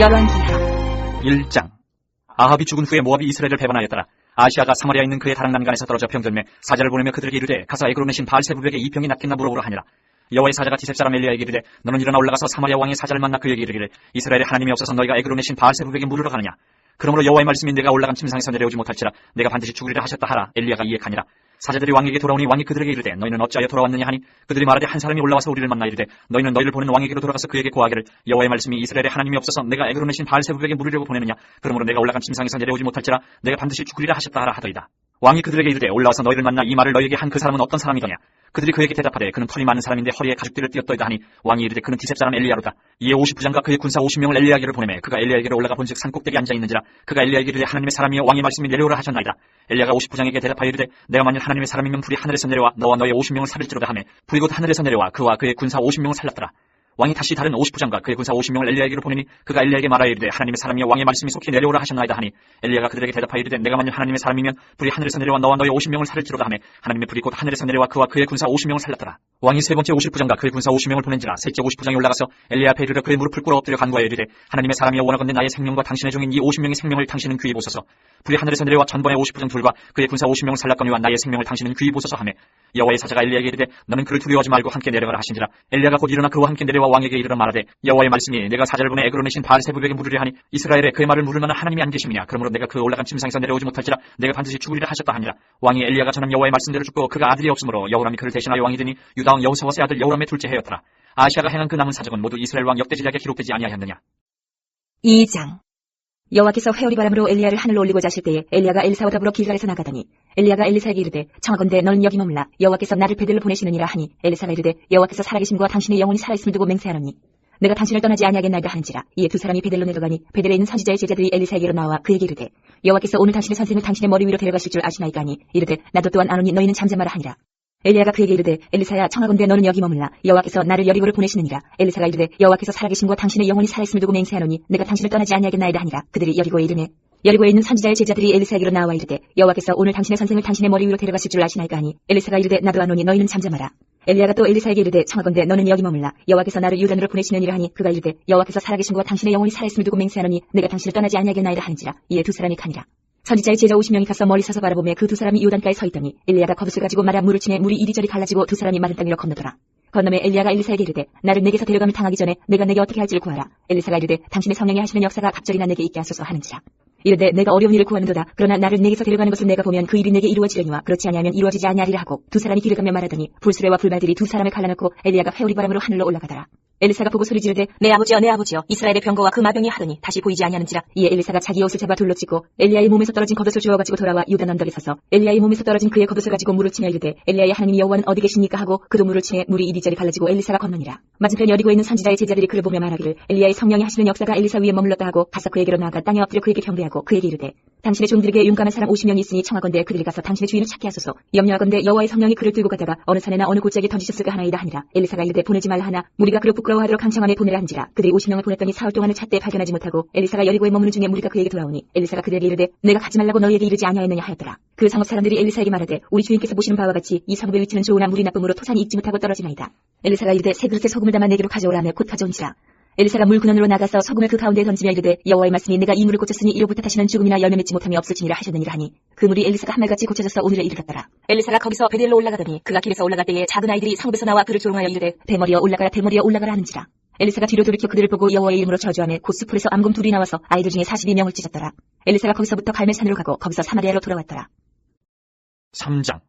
열왕기하 1장. 아합이 죽은 후에 모압이 이스라엘을 배반하였더라. 아시아가 사마리아에 있는 그의 다른 난간에서 떨어져 병들매 사자를 보내며 그들에게 이르되 가서 에그론에 신 바알세부백에 이 병이 낫겠나 물어보라 하니라. 여호와의 사자가 디셉 사람 엘리야에게 이르되 너는 일어나 올라가서 사마리아 왕의 사자를 만나 그에게 이르기를 이스라엘의 하나님이 없어서 너희가 에그론에 신 바알세부백에 물으러 가느냐. 그러므로 여호와의 말씀이 내가 올라간 침상에서 내려오지 못할지라 내가 반드시 죽으리라 하셨다 하라. 엘리야가 이에 가니라. 사자들이 왕에게 돌아오니 왕이 그들에게 이르되 너희는 어찌하여 돌아왔느냐 하니 그들이 말하되 한 사람이 올라와서 우리를 만나 이르되 너희는 너희를 보낸 왕에게로 돌아가서 그에게 고하기를 여호와의 말씀이 이스라엘의 하나님이 없어서 내가 에그론에 신 바알세부백에 물으려고 보내느냐. 그러므로 내가 올라간 침상에서 내려오지 못할지라 내가 반드시 죽으리라 하셨다 하라 하더이다. 왕이 그들에게 이르되 올라와서 너희를 만나 이 말을 너희에게 한 그 사람은 어떤 사람이더냐. 그들이 그에게 대답하되 그는 털이 많은 사람인데 허리에 가죽띠를 띠었더이다 하니 왕이 이르되 그는 디셉 사람 엘리야로다. 이에 50부장과 그의 군사 50명을 엘리야에게로 보내매 그가 엘리야에게로 올라가 본즉 산꼭대기에 앉아있는지라. 그가 엘리야에게 이르되 하나님의 사람이여 왕의 말씀이 내려오라 하셨나이다. 엘리야가 50부장에게 대답하여 이르되 내가 만일 하나님의 사람이면 불이 하늘에서 내려와 너와 너의 50명을 살릴지로다 하매 불이 곧 하늘에서 내려와 그와 그의 군사 50명을 살랐더라. 왕이 다시 다른 50부장과 그의 군사 50명을 엘리야에게로 보내니 그가 엘리야에게 말하여 이르되 하나님의 사람이여 왕의 말씀이 속히 내려오라 하셨나이다 하니 엘리야가 그들에게 대답하여 이르되 내가 만일 하나님의 사람이면 불이 하늘에서 내려와 너와 너의 50명을 살릴지로다 하매 하나님의 불이 곧 하늘에서 내려와 그와 그의 군사 50명을 살랐더라. 왕이 세 번째 50부장과 그의 군사 50명을 보낸지라 셋째 50부장이 올라가서 엘리야 앞에 이르러 그의 무릎을 꿇어 엎드려 간구하여 이르되 하나님의 사람이여 원하건대 나의 생명과 당신의 종인 이 50명의 생명을 당신은 귀히 보소서. 불이 하늘에서 내려와 전번의 50부장 둘과 그의 군사 50명을 살랐거니와 나의 생명을 당신은 귀히 보소서 하매 여호와의 사자가 엘리야에게 이르되 너는 그를 두려워하지 말고 함께 내려가라 하신지라. 엘리야가 곧 일어나 그와 함께 내려와 왕에게 이르러 말하되 여호와의 말씀이 내가 사자를 보내 에그론에 신 바알세부백에 물으려 하니 이스라엘에 그의 말을 물을 만한 하나님이 안 계심이냐. 그러므로 내가 그 올라간 침상에서 내려오지 못할지라 내가 반드시 죽으리라 하셨다 하니라. 왕이 엘리야가 전한 여호와의 말씀대로 죽고 그가 아들이 없으므로 여호람이 그를 대신하여 왕이 되니 유다왕 여호사밧의 아들 여호람의 둘째 해였더라. 아시아가 행한 그 남은 사적은 모두 이스라엘 왕 역대지략에 기록되지 아니하였느냐. 2장. 여호와께서 회오리 바람으로 엘리야를 하늘로 올리고자 하실 때에 엘리야가 엘리사와 더불어 길갈에서 나가더니 엘리야가 엘리사에게 이르되 청하건대 너는 여기 머물라 여호와께서 나를 베델로 보내시느니라 하니 엘리사가 이르되 여호와께서 살아계심과 당신의 영혼이 살아있음을 두고 맹세하노니 내가 당신을 떠나지 아니하겠나이다 하는지라. 이에 두 사람이 베델로 내려가니 베델에 있는 선지자의 제자들이 엘리사에게로 나와 그에게 이르되 여호와께서 오늘 당신의 선생을 당신의 머리 위로 데려가실 줄 아시나이까 하니 이르되 나도 또한 아노니 너희는 잠잠하라 하니라. 엘리야가 그에게 이르되 엘리사야 청하건대 너는 여기 머물라 여호와께서 나를 여리고로 보내시느니라. 엘리사가 이르되 여호와께서 살아계심과 당신의 영혼이 살아있음을 두고 맹세하노니 내가 당신을 떠나지 아니하겠나이다 하니라. 그들이 여리고에 이르매 여리고에 있는 선지자의 제자들이 엘리사에게로 나와 이르되 여호와께서 오늘 당신의 선생을 당신의 머리 위로 데려가실 줄 아시나이까 하니 엘리사가 이르되 나도 아노니 너희는 잠잠하라. 엘리야가 또 엘리사에게 이르되 청하건대 너는 여기 머물라 여호와께서 나를 유단으로 보내시느니라 하니 그가 이르되 여호와께서 살아계심과 당신의 영혼이 살아있음을 두고 맹세하노니 내가 당신을 떠나지 아니하겠나이다 하는지라. 이에 두 사람이 가니라. 선지자의 제자 50명이 가서 멀리 서서 바라보며 그 두 사람이 요단가에 서 있더니 엘리야가 겉옷을 가지고 말아 물을 치매 물이 이리저리 갈라지고 두 사람이 마른 땅 위로 건너더라. 건너매 엘리야가 엘리사에게 이르되 나를 내게서 데려가면 당하기 전에 내가 내게 어떻게 할지를 구하라. 엘리사가 이르되 당신의 성령이 하시는 역사가 갑절이나 내게 있게 하소서 하는지라. 이르되 내가 어려운 일을 구하는도다. 그러나 나를 내게서 데려가는 것을 내가 보면 그 일이 내게 이루어지려니와 그렇지 아니하면 이루어지지 아니하리라 하고 두 사람이 길을 가며 말하더니 불수레와 불발들이 두 사람을 갈라놓고 엘리야가 회오리 바람으로 하늘로 올라가더라. 엘리사가 보고 소리 지르되 내 아버지여 내 아버지여 이스라엘의 병거와 그 마병이 하더니 다시 보이지 아니하는지라. 이에 엘리사가 자기 옷을 잡아 둘러 찢고 엘리야의 몸에서 떨어진 겉옷을 주워가지고 돌아와 유단 언덕에 서서 엘리야의 몸에서 떨어진 그의 겉옷을 가지고 물을 치며 이르되 엘리야의 하나님 여호와는 어디 계십니까 하고 그도 물을 치매 물이 이리저리 갈라지고 엘리사가 건너니라. 맞은편 여리고에 있는 선지자의 제자들이 그를 보며 말하기를 엘리야의 성령이 하시는 역사가 엘리사 위에 머물렀다 하고 가서 그에게로 나아가 땅에 엎드려 그에게 경배하고 그에게 이르되 당신의 종들에게 용감한 사람 50명이 있으니 청하건대 그들이 가서 당신의 주인을 찾게 하소서. 염려하건대 여호와의 성령이 그를 들고 가다가 어느 산에나 어느 골짜기에 던지셨을까 하나이다 하니라. 엘리사가 이르되 보내지 말라 하나 무리가 그를 부끄러워하도록 강창안에 보내라 한지라. 그들이 50명을 보냈더니 사흘 동안을 찾되 발견하지 못하고 엘리사가 여리고에 머무는 중에 무리가 그에게 돌아오니 엘리사가 그들에게 이르되 내가 가지 말라고 너희에게 이르지 아니하였느냐 하였더라. 그 성읍 사람들이 엘리사에게 말하되 우리 주인께서 보시는 바와 같이 이 성읍의 위치는 좋으나 물이 나쁨으로 토산이 익지 못하고 떨어지나이다. 엘리사가 이르되 세 그릇에 소금을 담아 내게로 가져오라 하며 곧 가져온지라. 엘리사가 물 근원으로 나가서 소금을 그 가운데에 던지며 이르되 여호와의 말씀이 내가 이 물을 고쳤으니 이로부터 다시는 죽음이나 열매 맺지 못함이 없을지니라 하셨느니라 하니 그 물이 엘리사가 한말같이 고쳐져서 오늘에 이르렀더라. 엘리사가 거기서 베델로 올라가더니 그가 길에서 올라갈 때에 작은 아이들이 성읍에서 나와 그를 조롱하여 이르되 배머리여 올라가라 배머리여 올라가라 하는지라. 엘리사가 뒤로 돌이켜 그들을 보고 여호와의 이름으로 저주하며 곧 수풀에서 암곰 둘이 나와서 아이들 중에 42명을 찢었더라. 엘리사가 거기서부터 갈멜산으로 가고 거기서 사마리아로 돌아왔더라. 3장.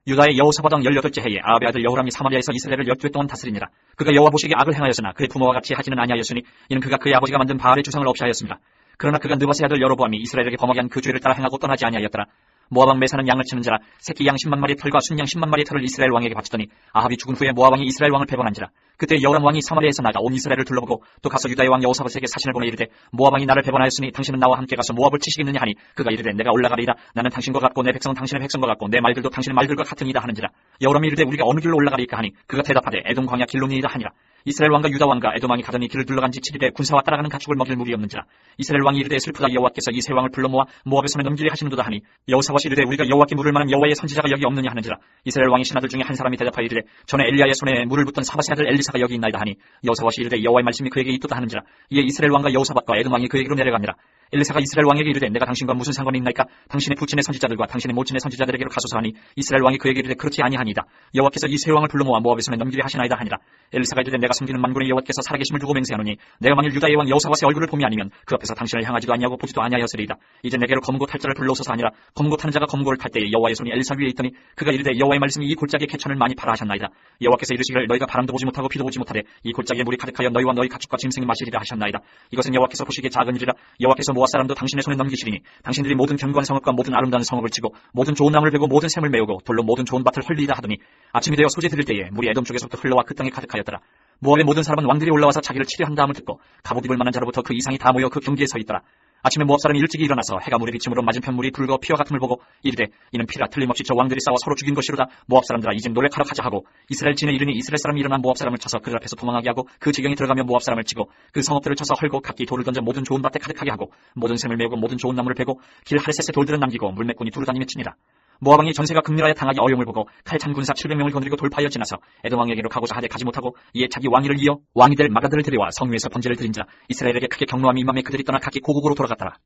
유다의 여호사밧 왕 18째 해에 아합의 아들 여호람이 사마리아에서 이스라엘을 12해 동안 다스리니라. 그가 여호와 보시기에 악을 행하였으나 그의 부모와 같이 하지는 아니하였으니 이는 그가 그의 아버지가 만든 바알의 주상을 없이 하였습니다. 그러나 그가 느바스의 아들 여로보암이 이스라엘에게 범하게 한 그 죄를 따라 행하고 떠나지 아니하였더라. 모압 왕 메사는 양을 치는 자라 새끼 양 10만 마리의 털과 순양 10만 마리의 털을 이스라엘 왕에게 바치더니 아합이 죽은 후에 모압 왕이 이스라엘 왕을 배반한지라. 그때 여호람 왕이 사마리아에서 나가 온 이스라엘을 둘러보고 또 가서 유다의 왕 여호사밧에게 사신을 보내 이르되 모압 왕이 나를 배반하였으니 당신은 나와 함께 가서 모압을 치시겠느냐 하니 그가 이르되 내가 올라가리이다. 나는 당신과 같고 내 백성은 당신의 백성과 같고 내 말들도 당신의 말들과 같으니이다 하는지라. 여호람이 이르되 우리가 어느 길로 올라가리까 하니 그가 대답하되 에돔 광야 길로니이다 하니라. 이스라엘 왕과 유다 왕과 에돔 왕이 가더니 길을 둘러간 지 7일에 군사와 따라가는 가축을 먹일 무리 없는지라. 이스라엘 왕이 이르되 슬프다 여호와께서 이 세 왕을 불러 모아 모압의 손에 넘기려 하시는도다 하니 여호사밧이 이르되 우리가 여호와께 물을 만한 여호와의 선지자가 여기 없느냐 하는지라. 이스라엘 왕의 신하들 중에 한 사람이 대답하여 이르되 전에 엘리야의 손에 물을 붓던 사밧의 아들 엘리사 엘리사가 여기 있나이다 하니 여호사밧이 이르되 여호와의 말씀이 그에게 있도다 하는지라. 이에 이스라엘 왕과 여호사밧과 에돔 왕이 그에게로 내려갑니다. 엘리사가 이스라엘 왕에게 이르되 내가 당신과 무슨 상관이 있나이까? 당신의 부친의 선지자들과 당신의 모친의 선지자들에게로 가소서 하니 이스라엘 왕이 그에게 이르되 그렇지 아니하니이다. 여호와께서 이 세 왕을 불러 모아 모압의 손에 넘기려 하시나이다 하니라. 엘리사가 이르되 내가 섬기는 만군의 여호와께서 살아계심을 두고 맹세하노니 내가 만일 유다의 왕 여호사밧의 얼굴을 봄이 아니면 그 앞에서 당신을 향하지도 아니하고 보지도 아니하였으리이다. 이제 내게로 검고 탈 자를 불러오소서 하니라. 검고 타는 자가 검고를 탈 때에 여호와의 손이 엘리사 위에 있더니 그가 이르되 여호와의 말씀이 이 골짜기에 개천을 많이 파라 하셨나이다. 여호와께서 이르시기를 너희가 바람도 보지 못하고 비도 보지 못하되 이 골짜기에 물이 가득하여 너희와 너희 가축과 짐승이 마시리라 하셨나이다. 이것은 여호와께서 보시기에 작은 일이라. 여호와께서 모압 사람도 당신의 손에 넘기시리니 당신들이 모든 견고한 성읍과 모든 아름다운 성읍을 치고 모든 좋은 나무를 베고 모든 샘을 메우고 돌로 모든 좋은 밭을 헐리이다 하더니 아침이 되어 소재 들을 때에 물이 에돔 쪽에서부터 흘러와 그 땅에 가득하였더라. 모압의 모든 사람은 왕들이 올라와서 자기를 치료한다함을 듣고 갑옷 입을 만한 자로부터 그 이상이 다 모여 그 경계에 서 있더라. 아침에 모압 사람이 일찍이 일어나서 해가 물의 비침으로 맞은편 물이 붉어 피와 같음을 보고 이르되 이는 피라 틀림없이 저 왕들이 싸워 서로 죽인 것이로다. 모압 사람들아 이젠 노력하러 가자 하고 이스라엘 진에 이르니 이스라엘 사람이 일어나 모압 사람을 쳐서 그들 앞에서 도망하게 하고 그 지경에 들어가며 모압 사람을 치고 그 성읍들을 쳐서 헐고 각기 돌을 던져 모든 좋은 밭에 가득하게 하고 모든 샘을 메우고 모든 좋은 나무를 베고 길 하레셋에 돌들은 남기고 물매꾼이 두루다니며 치니라. 모압 왕이 전세가 극렬하여 당하기 어려움을 보고 칼찬 군사 700명을 거느리고 돌파하여 지나서 에돔 왕에게로 가고자 하되 가지 못하고 이에 자기 왕위를 이어 왕이 될 마가들을 데려와 성 위에서 번제를 드린자 이스라엘에게 크게 경노함이 임함에 그들이 떠나 각기 고국으로 돌아갔더라.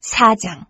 4장.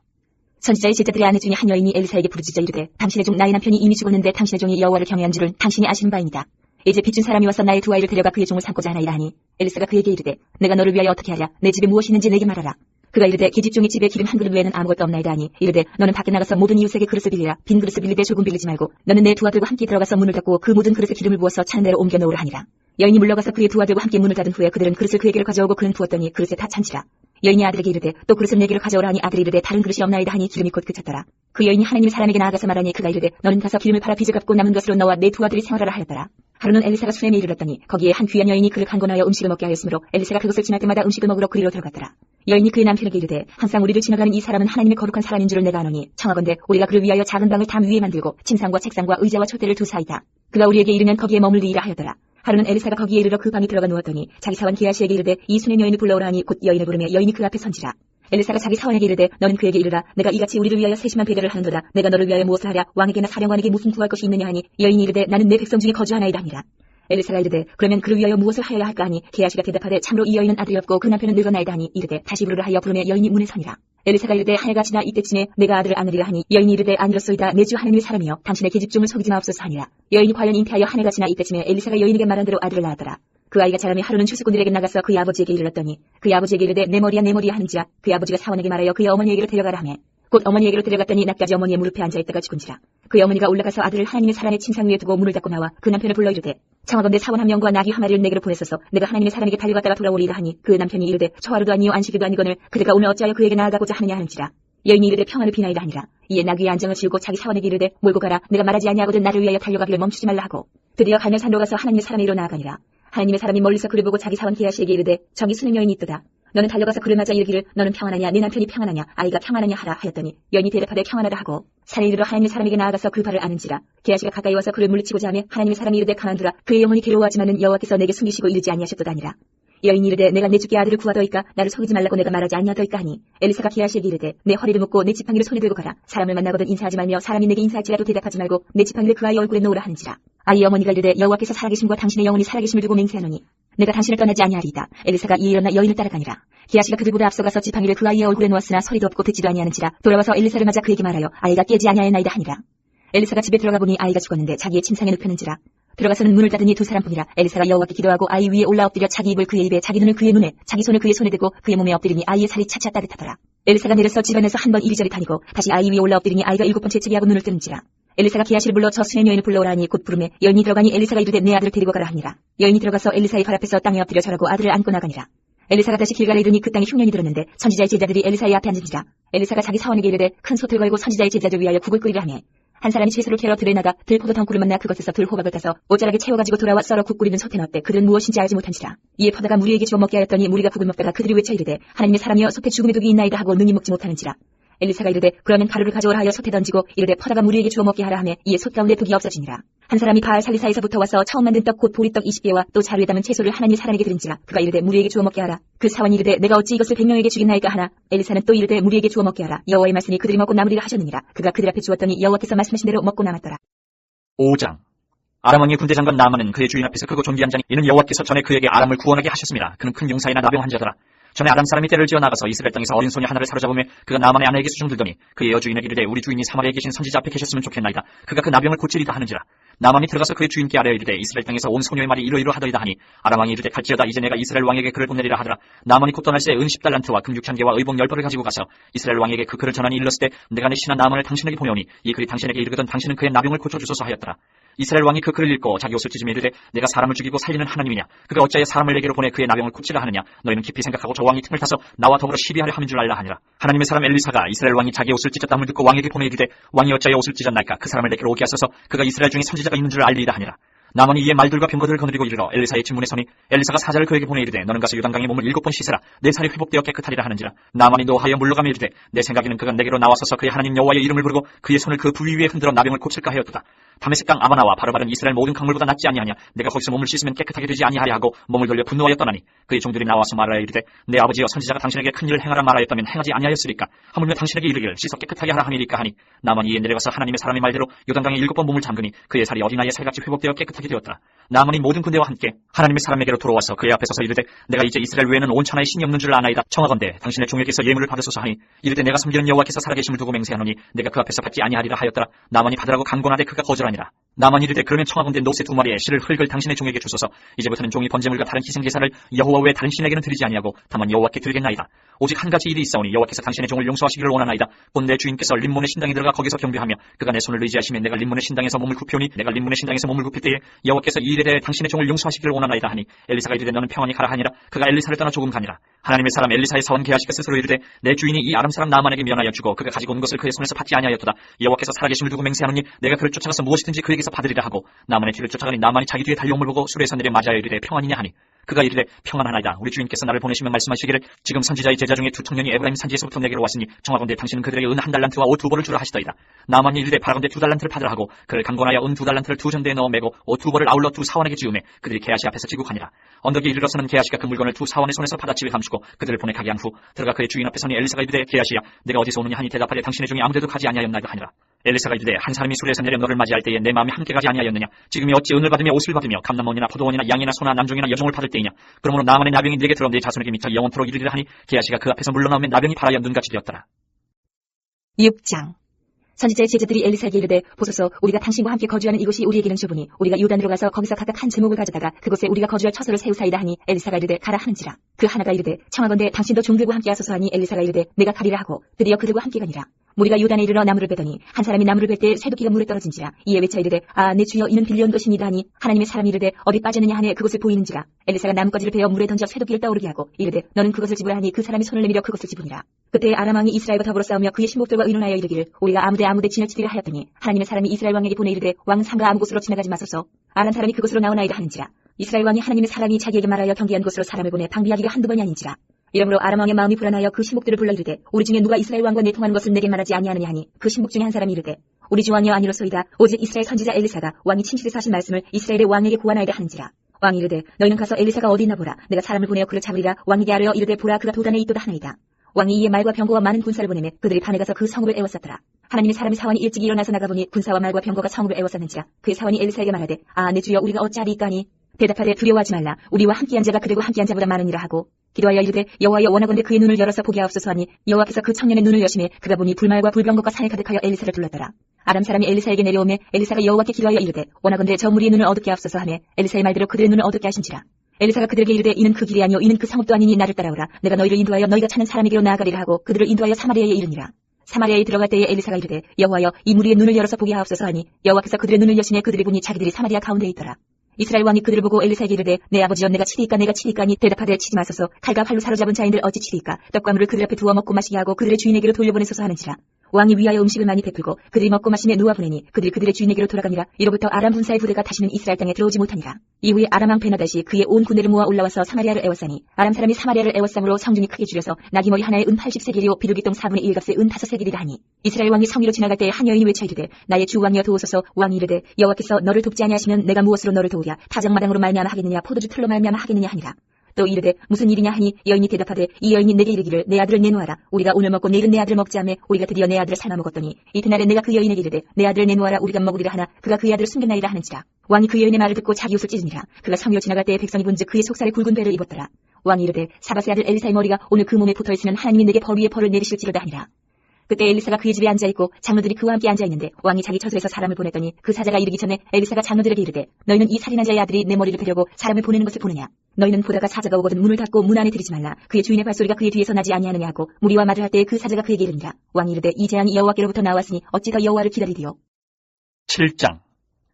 선지자의 제자들의 아내 중에 한 여인이 엘리사에게 부르짖어 이르되 당신의 종 나의 남편이 이미 죽었는데 당신의 종이 여호와를 경외한 줄은 당신이 아시는 바입니다. 이제 빚준 사람이 와서 나의 두 아이를 데려가 그의 종을 삼고자 하나이다 하니 엘리사가 그에게 이르되 내가 너를 위하여 어떻게 하랴? 내 집에 무엇이 있는지 내게 말하라. 그가 이르되 기집종이 집에 기름 한 그릇 외에는 아무것도 없나이다 하니 이르되 너는 밖에 나가서 모든 이웃에게 그릇을 빌리라. 빈 그릇을 빌리되 조금 빌리지 말고 너는 내 두 아들과 함께 들어가서 문을 닫고 그 모든 그릇에 기름을 부어서 차는 대로 옮겨 놓으라 하니라. 여인이 물러가서 그의 두 아들과 함께 문을 닫은 후에 그들은 그릇을 그에게로 가져오고 그는 부었더니 그릇에 다 찬지라. 여인이 아들에게 이르되 또 그릇을 내게로 가져오라 하니 아들이 이르되 다른 그릇이 없나이다 하니 기름이 곧 그쳤더라. 그 여인이 하나님의 사람에게 나아가서 말하니 그가 이르되 너는 가서 기름을 팔아 빚을 갚고 남은 것으로 너와 내 두 아들이 생활하라 하였더라. 하루는 엘리사가 수넴에 이르렀더니 거기에 한 귀한 여인이 그를 강권하여 음식을 먹게 하였으므로 엘리사가 그것을 지날 때마다 음식을 먹으러 그리로 들어갔더라. 여인이 그의 남편에게 이르되 항상 우리를 지나가는 이 사람은 하나님의 거룩한 사람인 줄을 내가 아노니 청하건대 우리가 그를 위하여 작은 방을 담 위에 만들고 침상과 책상과 의자와 촛대를 두사이다. 그가 우리에게 이르면 거기에 머물리이라 하였더라. 하루는 엘리사가 거기에 이르러 그 방에 들어가 누웠더니 자기 사원 게하시에게 이르되 이 수넴 여인을 불러오라 하니 곧 여인을 부르며 여인이 그 앞에 선지라. 엘리사가 자기 사원에게 이르되 너는 그에게 이르라. 내가 이같이 우리를 위하여 세심한 배려를 하는도다. 내가 너를 위하여 무엇을 하랴? 왕에게나 사령관에게 무슨 구할 것이 있느냐 하니 여인이 이르되 나는 내 백성 중에 거주하나이다 하니라. 엘리사가 이르되 그러면 그를 위하여 무엇을 하여야 할까 하니 게하시가 대답하되 참으로 이 여인은 아들이 없고 그 남편은 늙었나이다 하니 이르되 다시 부르라 하여 부르며 여인이 문에 서니라. 엘리사가 이르되 한 해가 지나 이때쯤에 내가 아들을 안으리라 하니 여인이 이르되 아니로소이다. 내 주 하나님의 사람이여 당신의 계집종을 속이지 마옵소서 하니라. 여인이 과연 잉태하여 한 해가 지나 이때쯤에 엘리사가 여인에게 말한 대로 아들을 낳았더라. 그 아이가 자라며 하루는 추수꾼들에게 나가서 그의 아버지에게 이르렀더니 그의 아버지에게 이르되 내 머리야 하는지라. 그의 아버지가 사원에게 말하여 그의 어머니에게로 데려가라 하매 곧 어머니에게로 데려갔더니 낮까지 어머니의 무릎에 앉아있다가 죽은지라. 그의 어머니가 올라가서 아들을 하나님의 사람의 침상 위에 두고 문을 닫고 나와 그 남편을 불러 이르되 청하건대 사원 한 명과 나귀 한 마리를 내게로 보내소서. 내가 하나님의 사람에게 달려갔다가 돌아오리라 하니 그 남편이 이르되 저 하루도 아니요 안식일도 아니거늘 그대가 오늘 어찌하여 그에게 나아가고자 하느냐 하는지라. 여인이 이르되 평안을 비나이다 하니라. 이에 나귀의 안정을 지우고 자기 사원에게 이르되 몰고 가라. 내가 말하지 아니하거든 나를 위하여 달려가기를 멈추지 말라 하고 드디어 가면 산로 가서 하나님의 사람의 이로 나아가니라. 하나님의 사람이 멀리서 그를 보고 자기 사원 게하시에게 이르되 저기 수넴 여인이 있도다. 너는 달려가서 그를 맞아 이르기를 너는 평안하냐 네 남편이 평안하냐 아이가 평안하냐 하라 하였더니 여인이 대답하되 평안하다 하고 산에 이르러 하나님의 사람에게 나아가서 그 발을 아는지라. 게하시가 가까이 와서 그를 물리치고자 하며 하나님의 사람이 이르되 가만두라. 그의 영혼이 괴로워하지만은 여호와께서 내게 숨기시고 이르지 아니하셨도다 하니라. 여인이 이르되 내가 내 주께 아들을 구하더이까 나를 속이지 말라고 내가 말하지 아니하더이까 하니 엘리사가 게하시에게 이르되 내 허리를 묶고 내 지팡이를 손에 들고 가라. 사람을 만나거든 인사하지 말며 사람이 내게 인사할지라도 대답하지 말고 내 지팡이를 그 아이 얼굴에 놓으라 하는지라. 아이의 어머니가 이르되 여호와께서 살아계심과 당신의 영혼이 살아계심을 두고 맹세하노니 내가 당신을 떠나지 아니하리이다. 엘리사가 이에 일어나 여인을 따라가니라. 게하시가 그들보다 앞서가서 지팡이를 그 아이의 얼굴에 놓았으나 소리도 없고 듣지도 아니하는지라. 돌아와서 엘리사를 맞아 그에게 말하여 아이가 깨지 아니하였나이다 하니라. 엘리사가 집에 들어가 보니 아이가 죽었는데 자기의 침상에 눕혔는지라. 들어가서는 문을 닫으니 두 사람뿐이라. 엘리사가 여호와께 기도하고 아이 위에 올라 엎드려 자기 입을 그의 입에 자기 눈을 그의 눈에 자기 손을 그의 손에 대고 그의 몸에 엎드리니 아이의 살이 차차 따뜻하더라. 엘리사가 내려서 집안에서 한 번 이리저리 다니고 다시 아이 위에 올라 엎드리니 아이가 7번 재채기하고 눈을 뜨는지라. 엘리사가 게하시를 불러 저 수넴 여인을 불러오라 하니 곧 부르매 여인이 들어가니 엘리사가 이르되 내 아들을 데리고 가라 하니라. 여인이 들어가서 엘리사의 발 앞에서 땅에 엎드려 절하고 아들을 안고 나가니라. 엘리사가 다시 길갈에 이르니 그 땅에 흉년이 들었는데 선지자의 제자들이 엘리사의 앞에 앉은지라. 엘리사가 자기 사원에게 이르되 큰 솥을 걸고 선지자의 제자들 위하여 국을 끓이라 하매 한 사람이 채소를 캐러 들에 나가 들포도 덩굴을 만나 그것에서 들호박을 따서 옷자락에 채워가지고 돌아와 썰어 국 끓이는 솥에 넣었대. 그들은 무엇인지 알지 못한지라. 이에 퍼다가 무리에게 주워 먹게 하였더니 무리가 국을 먹다가 그들이 외쳐 이르되 하나님의 사람이여 솥에 죽음의 독이 있나이다 하고 능히 먹지 못하는지라. 엘리사가 이르되 그러면 가루를 가져오라 하여 솥에 던지고 이르되 퍼다가 무리에게 주워 먹게 하라 하매 이에 솥 가운데 독이 없어지니라. 한 사람이 바알 살리사에서부터 와서 처음 만든 떡 곧 보리떡 20개와 또 자루에 담은 채소를 하나님의 사람에게 드린지라. 그가 이르되 무리에게 주워 먹게 하라. 그 사원이 이르되 내가 어찌 이것을 100명에게 주겠나이까 하나. 엘리사는 또 이르되 무리에게 주워 먹게 하라. 여호와의 말씀이 그들이 먹고 남으리라 하셨느니라. 그가 그들 앞에 주었더니 여호와께서 말씀하신 대로 먹고 남았더라. 5장. 아람 왕의 군대 장관 나아만은 그의 주인 앞에서 크고 존귀한 자니 이는 여호와께서 전에 그에게 아람을 구원하게 하셨습니다. 그는 큰 용사이나 나병한 자더라. 전에 아람 사람이 떼를 지어 나가서 이스라엘 땅에서 어린 소녀 하나를 사로잡으며 그가 나만의 아내에게 수종들더니 그의 여주인에게 이르되 우리 주인이 사마리아에 계신 선지자 앞에 계셨으면 좋겠나이다. 그가 그 나병을 고치리다 하는지라. 나만이 들어가서 그의 주인께 아뢰어 이르되 이스라엘 땅에서 온 소녀의 말이 이러이러 하더이다 하니 아람 왕이 이르되 갈지어다. 이제 내가 이스라엘 왕에게 그를 보내리라 하더라. 나만이 곧 떠날 새 은 10달란트와 금 6,000개와 의복 10벌을 가지고 가서 이스라엘 왕에게 그 글을 전하니 일렀을 때 내가 내 신하 나만을 당신에게 보내오니 이 글이 당신에게 이르거든 당신은 그의 나병을 고쳐주소서 하였더라. 이스라엘 왕이 그 글을 읽고 자기 옷을 찢으며 이르되 내가 사람을 죽이고 살리는 하나님이냐. 그가 어찌하여 사람을 내게로 보내 그의 나병을 고치라 하느냐. 너희는 깊이 생각하고 저 왕이 틈을 타서 나와 더불어 시비하려 함인 줄 알라 하니라. 하나님의 사람 엘리사가 이스라엘 왕이 자기 옷을 찢었다함을 듣고 왕에게 보내 이르되 왕이 어찌하여 옷을 찢었나이까. 그 사람을 내게로 오게 하소서. 그가 이스라엘 중에 선지자가 있는 줄 알리이다 하니라. 나만이 이에 말들과 병거들을 거느리고 이르러 엘리사의 진문에 서니 엘리사가 사자를 그에게 보내 이르되 너는 가서 요단강에 몸을 7번 씻으라. 내 살이 회복되어 깨끗하리라 하는지라. 나만이 노하여 물러가며 이르되 내 생각에는 그가 내게로 나와서서 그의 하나님 여호와의 이름을 부르고 그의 손을 그 부위 위에 흔들어 나병을 고칠까 하였도다. 다메섹강 아바나와 바르바른 이스라엘 모든 강물보다 낫지 아니하냐. 내가 거기서 몸을 씻으면 깨끗하게 되지 아니하랴 하고 몸을 돌려 분노하여 떠나니 그의 종들이 나와서 말하여 이르되 내 아버지여 선지자가 당신에게 큰 일을 행하라 말하였다면 행하지 아니하였으리까. 하물며 당신에게 이르기를 씻어 깨끗하게 하라 함이리까 하니 나만이 이에 내려가서 하나님의 사람의 말대로 요단강에 7번 몸을 잠그니 그의 살이 어린아이의 살같이 회복되어 깨끗하게 되었더라. 나만이 모든 군대와 함께 하나님의 사람에게로 돌아와서 그의 앞에 서서 이르되 내가 이제 이스라엘 외에는 온 천하에 신이 없는 줄 아나이다. 청하건대 당신의 종에게서 예물을 받으소서 하니 이르되 내가 섬기는 여호와께서 살아계심을 두고 맹세하노니 내가 그 앞에서 받지 아니하리라 하였더라. 나만이 받으라고 간곤하되 그가 거절하니라. 나만이 이르되 그러면 청하건대 노새 2마리의 실을 흙을 당신의 종에게 주소서. 이제부터는 종이 번제물과 다른 희생제사를 여호와 외에 다른 신에게는 드리지 아니하고 다만 여호와께 드리겠나이다. 오직 한 가지 일이 있사오니 여호와께서 당신의 종을 용서하시기를 원하나이다. 곧 내 주인께서 림몬의 신당에 들어가 거기서 경배하며 그가 내 손을 의지하시면 내가 림몬의 신당에서 몸을 굽히오니 내가 림몬의 신당에서 몸을 굽힐 때에 여호와께서 이 일에 대해 당신의 종을 용서하시기를 원하나이다 하니 엘리사가 이르되 너는 평안히 가라 하니라. 그가 엘리사를 떠나 조금 가니라. 하나님의 사람 엘리사의 사원 게하시가 스스로 이르되 내 주인이 이 아람 사람 나만에게 면하여 주고 그가 가지고 온 것을 그의 손에서 받지 아니하였도다. 여호와께서 살아계심을 두고 맹세하노니 내가 그를 쫓아가서 무엇이든지 그에게서 받으리라 하고 나만의 뒤를 쫓아가니 나만이 자기 뒤에 달려옴을 보고 수레에서 내려 맞아야 이르되 평안이냐 하니 그가 이르되 평안하나이다. 우리 주인께서 나를 보내시면 말씀하시기를 지금 선지자의 제자 중에 2 청년이 에브라임 산지에서부터 내게로 왔으니 청하건대 당신은 그들에게 은 1달란트와 옷 2벌을 주라 하시더이다. 나만이 이르되 바라건대 2달란트를 받으라 하고 그를 강권하여 은 2달란트를 2전대에 넣어 매고 옷 2벌을 아울러 2 사원에게 지우매 그들이 게하시 앞에서 지국하니라. 언덕에 이르러서는 게하시가 그 물건을 2 사원의 손에서 받아 집에 감추고 그들을 보내 가게 한 후 들어가 그의 주인 앞에 서니 엘리사가 이르되 게하시야 내가 어디서 오느냐 하니 대답하되 당신의 종이 아무데도 가지 아니하였나이다 하니라. 엘리사가 이르되 한 사람이 수레에서 내려 너를 맞이할 때에 내 마음이 함께 가지 아니하였느냐. 지금이 어찌 은을 받으며 옷을 받으며 감남원이나 포도원이나 양이나 소나 남종이나 여종을 받을 때이냐. 그러므로 나만의 나병이 네게 들어 네 자손에게 미쳐 영원토록 이르리라 하니 게하시가 그 앞에서 물러나오며 나병이 발하여 눈같이 되었더라. 6장. 선지자의 제자들이 엘리사에게 이르되 보소서 우리가 당신과 함께 거주하는 이곳이 우리에게는 좁으니 우리가 요단으로 가서 거기서 각각 한 제목을 가져다가 그곳에 우리가 거주할 처소를 세우사이다 하니 엘리사가 이르되 가라 하는지라. 그 하나가 이르되 청하건대 당신도 종들과 함께 하소서 하니 엘리사가 이르되 내가 가리라 하고 드디어 그들과 함께 가니라. 무리가 요단에 이르러 나무를 베더니 한 사람이 나무를 벨 때 쇠도끼가 물에 떨어진지라. 이에 외쳐 이르되 아 내 주여 이는 빌려온 것이니이다 하니 하나님의 사람이 이르되 어디 빠졌느냐 하니 그곳을 보이는지라. 엘리사가 나뭇가지를 베어 물에 던져 쇠도끼를 떠오르게 하고 이르되 너는 그것을 집으라 하니 그 사람이 손을 내밀어 그것을 집으니라. 그때 아람 왕이 이스라엘과 더불어 싸우며 그의 신복들과 의논하여 이르기를 우리가 아무데 진을 치리라 하였더니 하나님의 사람이 이스라엘 왕에게 보내 이르되 왕은 상가 아무 곳으로 지나가지 마소서. 아람 사람이 그곳으로 나오나이다 하는지라. 이스라엘 왕이 하나님의 사람이 자기에게 말하여 경계한 곳으로 사람을 보내 방비하기가 한두 번이 아닌지라. 이러므로 아람 왕의 마음이 불안하여 그 신복들을 불러 이르되 우리 중에 누가 이스라엘 왕과 내통하는 것을 내게 말하지 아니하느냐 하니 그 신복 중에 한 사람이 이르되 우리 주 왕이여 아니로소이다. 오직 이스라엘 선지자 엘리사가 왕이 침실에서 하신 말씀을 이스라엘의 왕에게 구하나이다 하는지라. 왕이 이르되 너희는 가서 엘리사가 어디 있나 보라. 내가 사람을 보내어 그를 잡으리라. 왕에게 아뢰어 이르되 보라 그가 도단에 있도다 하나이다. 왕이 이에 말과 병거와 많은 군사를 보내매 그들이 밤에 가서 그 성읍을 에워쌌더라. 하나님의 사람이 사원이 일찍 일어나서 나가보니 군사와 말과 병거가 성읍을 에워쌌는지라. 그의 사원이 엘리사에게 말하되 아 내 주여 우리가 어찌하리이까 하니 대답하되 두려워하지 말라. 우리와 함께한 자가 그들과 함께한 자보다 많으니라 하고 기도하여 이르되 여호와여 원하건대 그의 눈을 열어서 보게 하옵소서 하니 여호와께서 그 청년의 눈을 여시매 그가 보니 불말과 불병거가 산에 가득하여 엘리사를 불렀더라. 아람 사람이 엘리사에게 내려오매 엘리사가 여호와께 기도하여 이르되 원하건대 저 무리의 눈을 어둡게 하옵소서 하매 엘리사의 말대로 그들의 눈을 어둡게 하신지라. 엘리사가 그들에게 이르되 이는 그 길이 아니요 이는 그 성읍도 아니니 나를 따라오라. 내가 너희를 인도하여 너희가 찾는 사람에게로 나아가리라 하고 그들을 인도하여 사마리아에 이르니라. 사마리아에 들어갈 때에 엘리사가 이르되 여호와여 이 무리의 눈을 열어서 보게 하옵소서 하니 여호와께서 그들의 눈을 여시매 그들이 보니 자기들이 사마리아 가운데에 있더라. 이스라엘 왕이 그들을 보고 엘리사에게 이르되 내 아버지여 내가 치리이까 하니 대답하되 치지 마소서. 칼과 활로 사로잡은 자인들 어찌 치리이까. 떡과 물을 그들 앞에 두어 먹고 마시게 하고 그들의 주인에게로 돌려보내소서 하는지라. 왕이 위하여 음식을 많이 베풀고 그들이 먹고 마시며 누워 보내니 그들이 그들의 주인에게로 돌아가니라. 이로부터 아람 군사의 부대가 다시는 이스라엘 땅에 들어오지 못하니라. 이후에 아람 왕 베나다시 그의 온 군대를 모아 올라와서 사마리아를 에워싸니 아람 사람이 사마리아를 에워싸므로 성중이 크게 줄여서 나귀머리 하나에 은 80세겔이요 비둘기똥 4분의 1값에 은 5세겔이라 하니 이스라엘 왕이 성위로 지나갈 때에 한 여인이 외쳐 이르되 나의 주 왕이여 도우소서. 왕이 이르되 여호와께서 너를 돕지 아니하시면 내가 무엇으로 너를 도우랴. 타작마당으로 말미암아 하겠느냐 포도주 틀로 말미암아 하겠느냐 하니라. 또 이르되 무슨 일이냐 하니 여인이 대답하되 이 여인이 내게 이르기를 내 아들을 내놓아라. 우리가 오늘 먹고 내일은 내 아들을 먹지 않매 우리가 드디어 내 아들을 삶아 먹었더니 이튿날에 내가 그 여인에게 이르되 내 아들을 내놓아라. 우리가 먹으리라 하나 그가 그의 아들을 숨겼나이다 하는지라. 왕이 그 여인의 말을 듣고 자기 옷을 찢으니라. 그가 성이로 지나갈 때에 백성이 본즉 그의 속살에 굵은 배를 입었더라. 왕이 이르되 사밧의 아들 엘리사의 머리가 오늘 그 몸에 붙어있으면 하나님이 내게 벌 위에 벌을 내리실지로다 하니라. 그때 엘리사가 그의 집에 앉아있고 장로들이 그와 함께 앉아있는데 왕이 자기 처소에서 사람을 보냈더니 그 사자가 이르기 전에 엘리사가 장로들에게 이르되 너희는 이 살인한 자의 아들이 내 머리를 베려고 사람을 보내는 것을 보느냐. 너희는 보다가 사자가 오거든 문을 닫고 문 안에 들이지 말라. 그의 주인의 발소리가 그의 뒤에서 나지 아니하느냐 하고 무리와 말을 할 때에 그 사자가 그에게 이르니라. 왕이 이르되 이 재앙이 여호와께로부터 나왔으니 어찌 더 여호와를 기다리리요. 7장.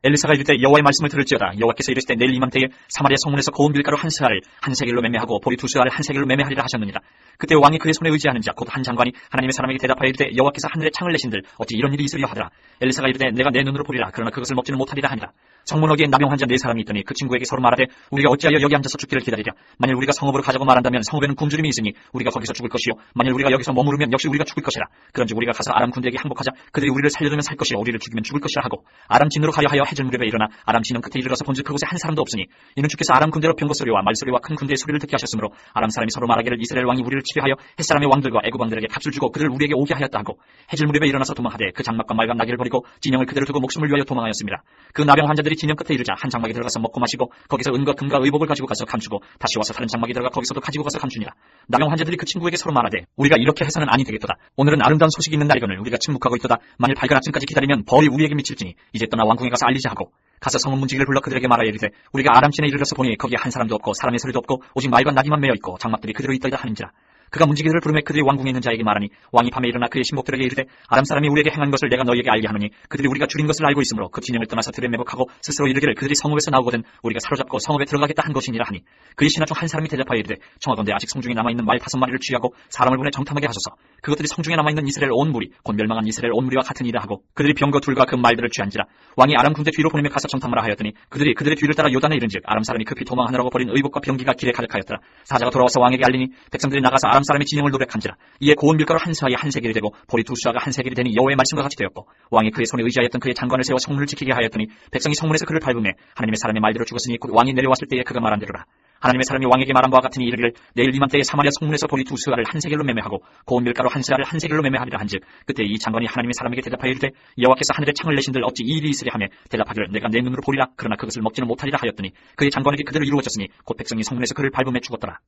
엘리사가 이르되 여호와의 말씀을 들을지어다. 여호와께서 이르시되 내일 이맘때에 사마리아 성문에서 고운 밀가루 한 스아를 한 세겔로 매매하고 보리 두 스아를 한 세겔로 매매하리라 하셨느니라. 그때 왕이 그의 손에 의지하는 자 곧 한 장관이 하나님의 사람에게 대답하여 이르되 여호와께서 하늘에 창을 내신들 어찌 이런 일이 있으려 하더라. 엘리사가 이르되 내가 내 눈으로 보리라. 그러나 그것을 먹지는 못하리라 하니라. 성문어기에 나병 환자 4사람이 있더니 그 친구에게 서로 말하되 우리가 어찌하여 여기 앉아서 죽기를 기다리랴. 만일 우리가 성읍으로 가자고 말한다면 성읍에는 굶주림이 있으니 우리가 거기서 죽을 것이요 만일 우리가 여기서 머무르면 역시 우리가 죽을 것이라. 그런즉 우리가 가서 아람 군대에게 항복하자. 그들이 우리를 살려두면 살 것이요 우리를 죽이면 죽을 것이라 하고 아람 진으로 가려 하여 해질 무렵에 일어나 아람 진영 끝에 이르러서 본즉 그곳에 한 사람도 없으니 이는 주께서 아람 군대로 병거 소리와 말소리와 큰 군대의 소리를 듣게 하셨으므로 아람 사람이 서로 말하기를 이스라엘 왕이 우리를 치료하여 햇사람의 왕들과 애굽 왕들에게 값을 주고 그들을 우리에게 오게 하였다 하고 해질 무렵에 일어나서 도망하되 그 장막과 말과 나귀를 버리고 진영을 그대로 두고 목숨을 위하여 도망하였습니다. 그 나병 환자들이 진영 끝에 이르자 한 장막에 들어가서 먹고 마시고 거기서 은과 금과 의복을 가지고 가서 감추고 다시 와서 다른 장막에 들어가 거기서도 가지고 가서 감추니라. 나병 환자들이 그 친구에게 서로 말하되 우리가 이렇게 해서는 아니 되겠도다. 오늘은 아름다운 소식이 있는 날이거늘 우리가 침묵하고 있도다. 만일 밝은 아침까지 기다리면 벌이 우리에게 미칠지니 이제 떠나 왕궁에 가서 알리자 하고 가서 성문 문지기를 불러 그들에게 말하여 이르되 우리가 아람진에 이르러서 보니 거기에 한 사람도 없고 사람의 소리도 없고 오직 말과 나귀만 매여 있고 장막들이 그대로 있더이다 하는지라. 그가 문지기들을 부르매 그들이 왕궁에 있는 자에게 말하니 왕이 밤에 일어나 그의 신복들에게 이르되 아람 사람이 우리에게 행한 것을 내가 너희에게 알게 하노니 그들이 우리가 줄인 것을 알고 있으므로 그 진영을 떠나서 들에 매복하고 스스로 이르기를 그들이 성읍에서 나오거든 우리가 사로잡고 성읍에 들어가겠다 한 것이니라 하니 그의 신하 중 한 사람이 대답하여 이르되 청하건대 아직 성중에 남아있는 말 5마리를 취하고 사람을 보내 정탐하게 하소서. 그것들이 성중에 남아있는 이스라엘 온 무리 곧 멸망한 이스라엘 온 무리와 같으니라 하고 그들이 병거 둘과 그 말들을 취한지라. 왕이 아람 군대 뒤로 보내며 가서 정탐하라 하였더니 그들이 그들의 뒤를 따라 요단에 이른즉 아람 사람이 급히 도망하느라고 버린 의복과 병기가 길에 가득하였더라. 사자가 돌아와서 왕에게 알리니 백성들이 나가서 아람 사람의 진영을 노력한지라. 이에 고운 밀가루 한 스아에 한 세겔이 되고 보리 두 스아가 한 세겔이 되니 여호와의 말씀과 같이 되었고 왕이 그의 손에 의지하였던 그의 장관을 세워 성문을 지키게 하였더니 백성이 성문에서 그를 밟으매 하나님의 사람의 말대로 죽었으니 곧 왕이 내려왔을 때에 그가 말한 대로라. 하나님의 사람이 왕에게 말한 바와 같으니 이르기를 내일 이맘때에 사마리아 성문에서 보리 두 스아를 한 세겔로 매매하고 고운 밀가루 한 스아를 한 세겔로 매매하리라 한즉 그때 이 장관이 하나님의 사람에게 대답하여 이르되 여호와께서 하늘에 창을 내신들 어찌 이 일이 있으랴 하며 대답하기를 내가 내 눈으로 보리라. 그러나 그것을 먹지는 못하리라 하였더니 그의 장관에게 그대로 이루어졌으니 곧 백성이 성문에서 그를 밟으매 죽었더라.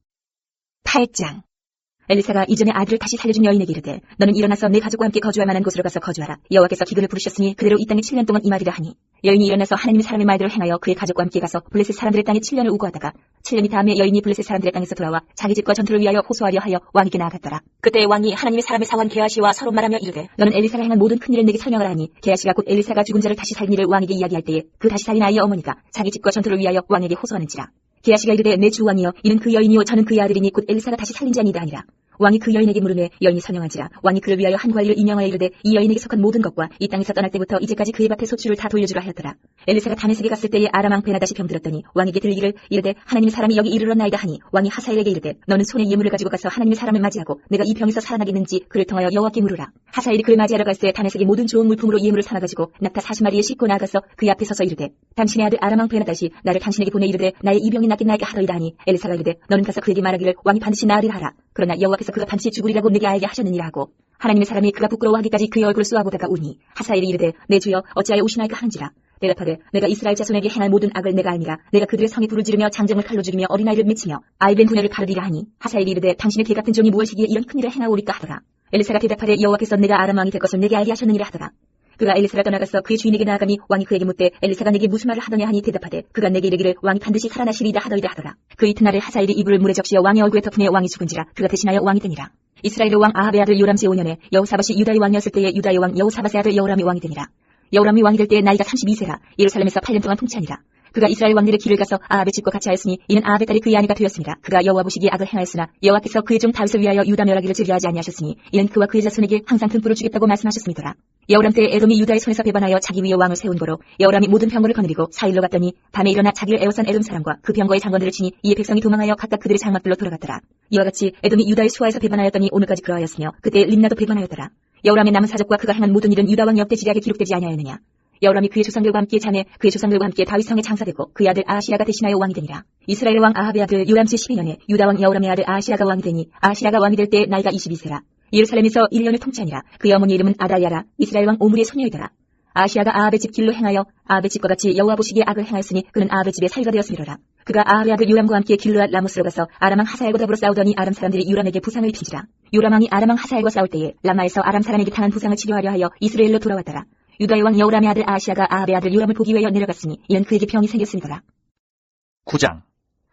8장. 엘리사가 이전에 아들을 다시 살려준 여인에게 이르되 너는 일어나서 내 가족과 함께 거주할 만한 곳으로 가서 거주하라. 여호와께서 기근을 부르셨으니 그대로 이 땅에 7년 동안 임하리라 하니 여인이 일어나서 하나님의 사람의 말대로 행하여 그의 가족과 함께 가서 블레셋 사람들의 땅에 7년을 우거하다가 7년이 다음에 여인이 블레셋 사람들의 땅에서 돌아와 자기 집과 전투를 위하여 호소하려 하여 왕에게 나아갔더라. 그때 왕이 하나님의 사람의 사원 게하시와 서로 말하며 이르되 너는 엘리사가 행한 모든 큰일을 내게 설명하라 하니 게하시가 곧 엘리사가 죽은 자를 다시 살린 일을 왕에게 이야기할 때에 그 다시 살린 아이의 어머니가 자기 집과 전투를 위하여 왕에게 호소하는지라. 게하시가 이르되 내 주 왕이여 이는 그 여인이요 저는 그의 아들이니 곧 엘리사가 다시 살린 자니이다 하니라. 왕이 그 여인에게 물으매 여인이 설명한지라. 왕이 그를 위하여 한 관리를 임명하여 이르되 이 여인에게 속한 모든 것과 이 땅에서 떠날 때부터 이제까지 그의 밭의 소출을 다 돌려주라 하였더라. 엘리사가 다메섹에 갔을 때에 아람 왕 베나다시 병들었더니 왕에게 들리기를 이르되 하나님의 사람이 여기 이르렀나이다 하니 왕이 하사엘에게 이르되 너는 손에 예물을 가지고 가서 하나님의 사람을 맞이하고 내가 이 병에서 살아나겠는지 그를 통하여 여호와께 물으라. 하사엘이 그를 맞이하러 갈새 다메섹의 모든 좋은 물품으로 예물을 사놔가지고 낙타 40마리에 싣고 나아가서 그의 앞에 서서 이르되 당신의 아들 아람 왕 베나다시 나를 당신에게 보내 이르되 나의 이 병이 낫겠나이까 하더이다 하니 엘리사가 이르되 너는 가서 그에게 말하기를 왕이 반드시 나으리라 하라. 그러나 여호와께서 그가 반드시 죽으리라고 내게 알게 하셨느니라 하고 하나님의 사람이 그가 부끄러워하기까지 그의 얼굴을 쏘아보다가 우니 하사엘이 이르되 내 주여 어찌하여 오시나이까 하는지라. 대답하되 내가 이스라엘 자손에게 행할 모든 악을 내가 알미라. 내가 그들의 성에 불을 지르며 장정을 칼로 죽이며 어린아이를 맺히며 아이벤 분야를 가르리라 하니 하사엘이 이르되 당신의 개 같은 종이 무엇이기에 이런 큰일을 행하오리까 하더라. 엘리사가 대답하되 여호와께서 내가 아람 왕이 될 것을 내게 알게 하셨느니라 하더라. 그가 엘리사를 떠나가서 그의 주인에게 나아가니 왕이 그에게 묻되 엘리사가 내게 무슨 말을 하더냐 하니 대답하되 그가 내게 이르기를 왕이 반드시 살아나시리이다 하더이다 하더라. 그 이튿날에 하사엘이 이불을 물에 적시어 왕의 얼굴에 덮으며 왕이 죽은지라. 그가 대신하여 왕이 되니라. 이스라엘의 왕 아합의 아들 요람 제5년에 여호사밧이 유다의 왕이었을 때에 유다의 왕 여호사밧의 아들 여호람이 왕이 되니라. 여호람이 왕이 될 때에 나이가 32세라. 예루살렘에서 8년 동안 통치하니라. 그가 이스라엘 왕들의 길을 가서 아합의 집과 같이 하였으니 이는 아합의 딸이 그의 아내가 되었습니다. 그가 여호와 보시기에 악을 행하였으나 여호와께서 그의 종 다윗을 위하여 유다 멸하기를 즐겨하지 아니하셨으니 이는 그와 그의 자손에게 항상 등불을 주겠다고 말씀하셨습니다라. 여호람 때에 에돔이 유다의 손에서 배반하여 자기 위에 왕을 세운 거로 여호람이 모든 병거를 거느리고 사일로 갔더니 밤에 일어나 자기를 애워싼 에돔 사람과 그 병거의 장관들을 치니 이에 백성이 도망하여 각각 그들의 장막들로 돌아갔더라. 이와 같이 에돔이 유다의 수하에서 배반하였더니 오늘까지 그러하였으며 그때 림나도 배반하였더라. 여호람의 남은 사적과 그가 행한 모든 일은 유다 왕 역대 지략에 기록되지 아니하였느냐. 여호람이 그의 조상들과 함께 자매 그의 조상들과 함께 다윗 성에 장사되고 그의 아들 아하시야가 대신하여 왕이 되니라. 이스라엘 왕 아합의 아들 요람 제 12년에 유다 왕 여호람의 아들 아하시야가 왕이 되니 아하시야가 왕이 될 때 나이가 22세라. 예루살렘에서 1년을 통치하니라. 그의 어머니 이름은 아다야라. 이스라엘 왕 오므리의 소녀이더라. 아하시야가 아합의 집 길로 행하여 아합의 집과 같이 여호와 보시기에 악을 행하였으니 그는 아합의 집에 살가 되었으리라. 그가 아합의 아들 요람과 함께 길르앗 라모스로 가서 아람 왕 하사엘과 더불어 싸우더니 아람 사람들이 요람에게 부상을 입힌지라. 요람 왕이 아람 왕 하사엘과 싸울 때에 라마에서 아람 사람에게 당한 부상을 치료하려 하여 이스라엘로 돌아왔더라. 유다의 왕 여호람의 아들 아하시야가 아합의 아들 요람을 보기 위하여 내려갔으니 이는 그에게 병이 생겼음이더라. 9장.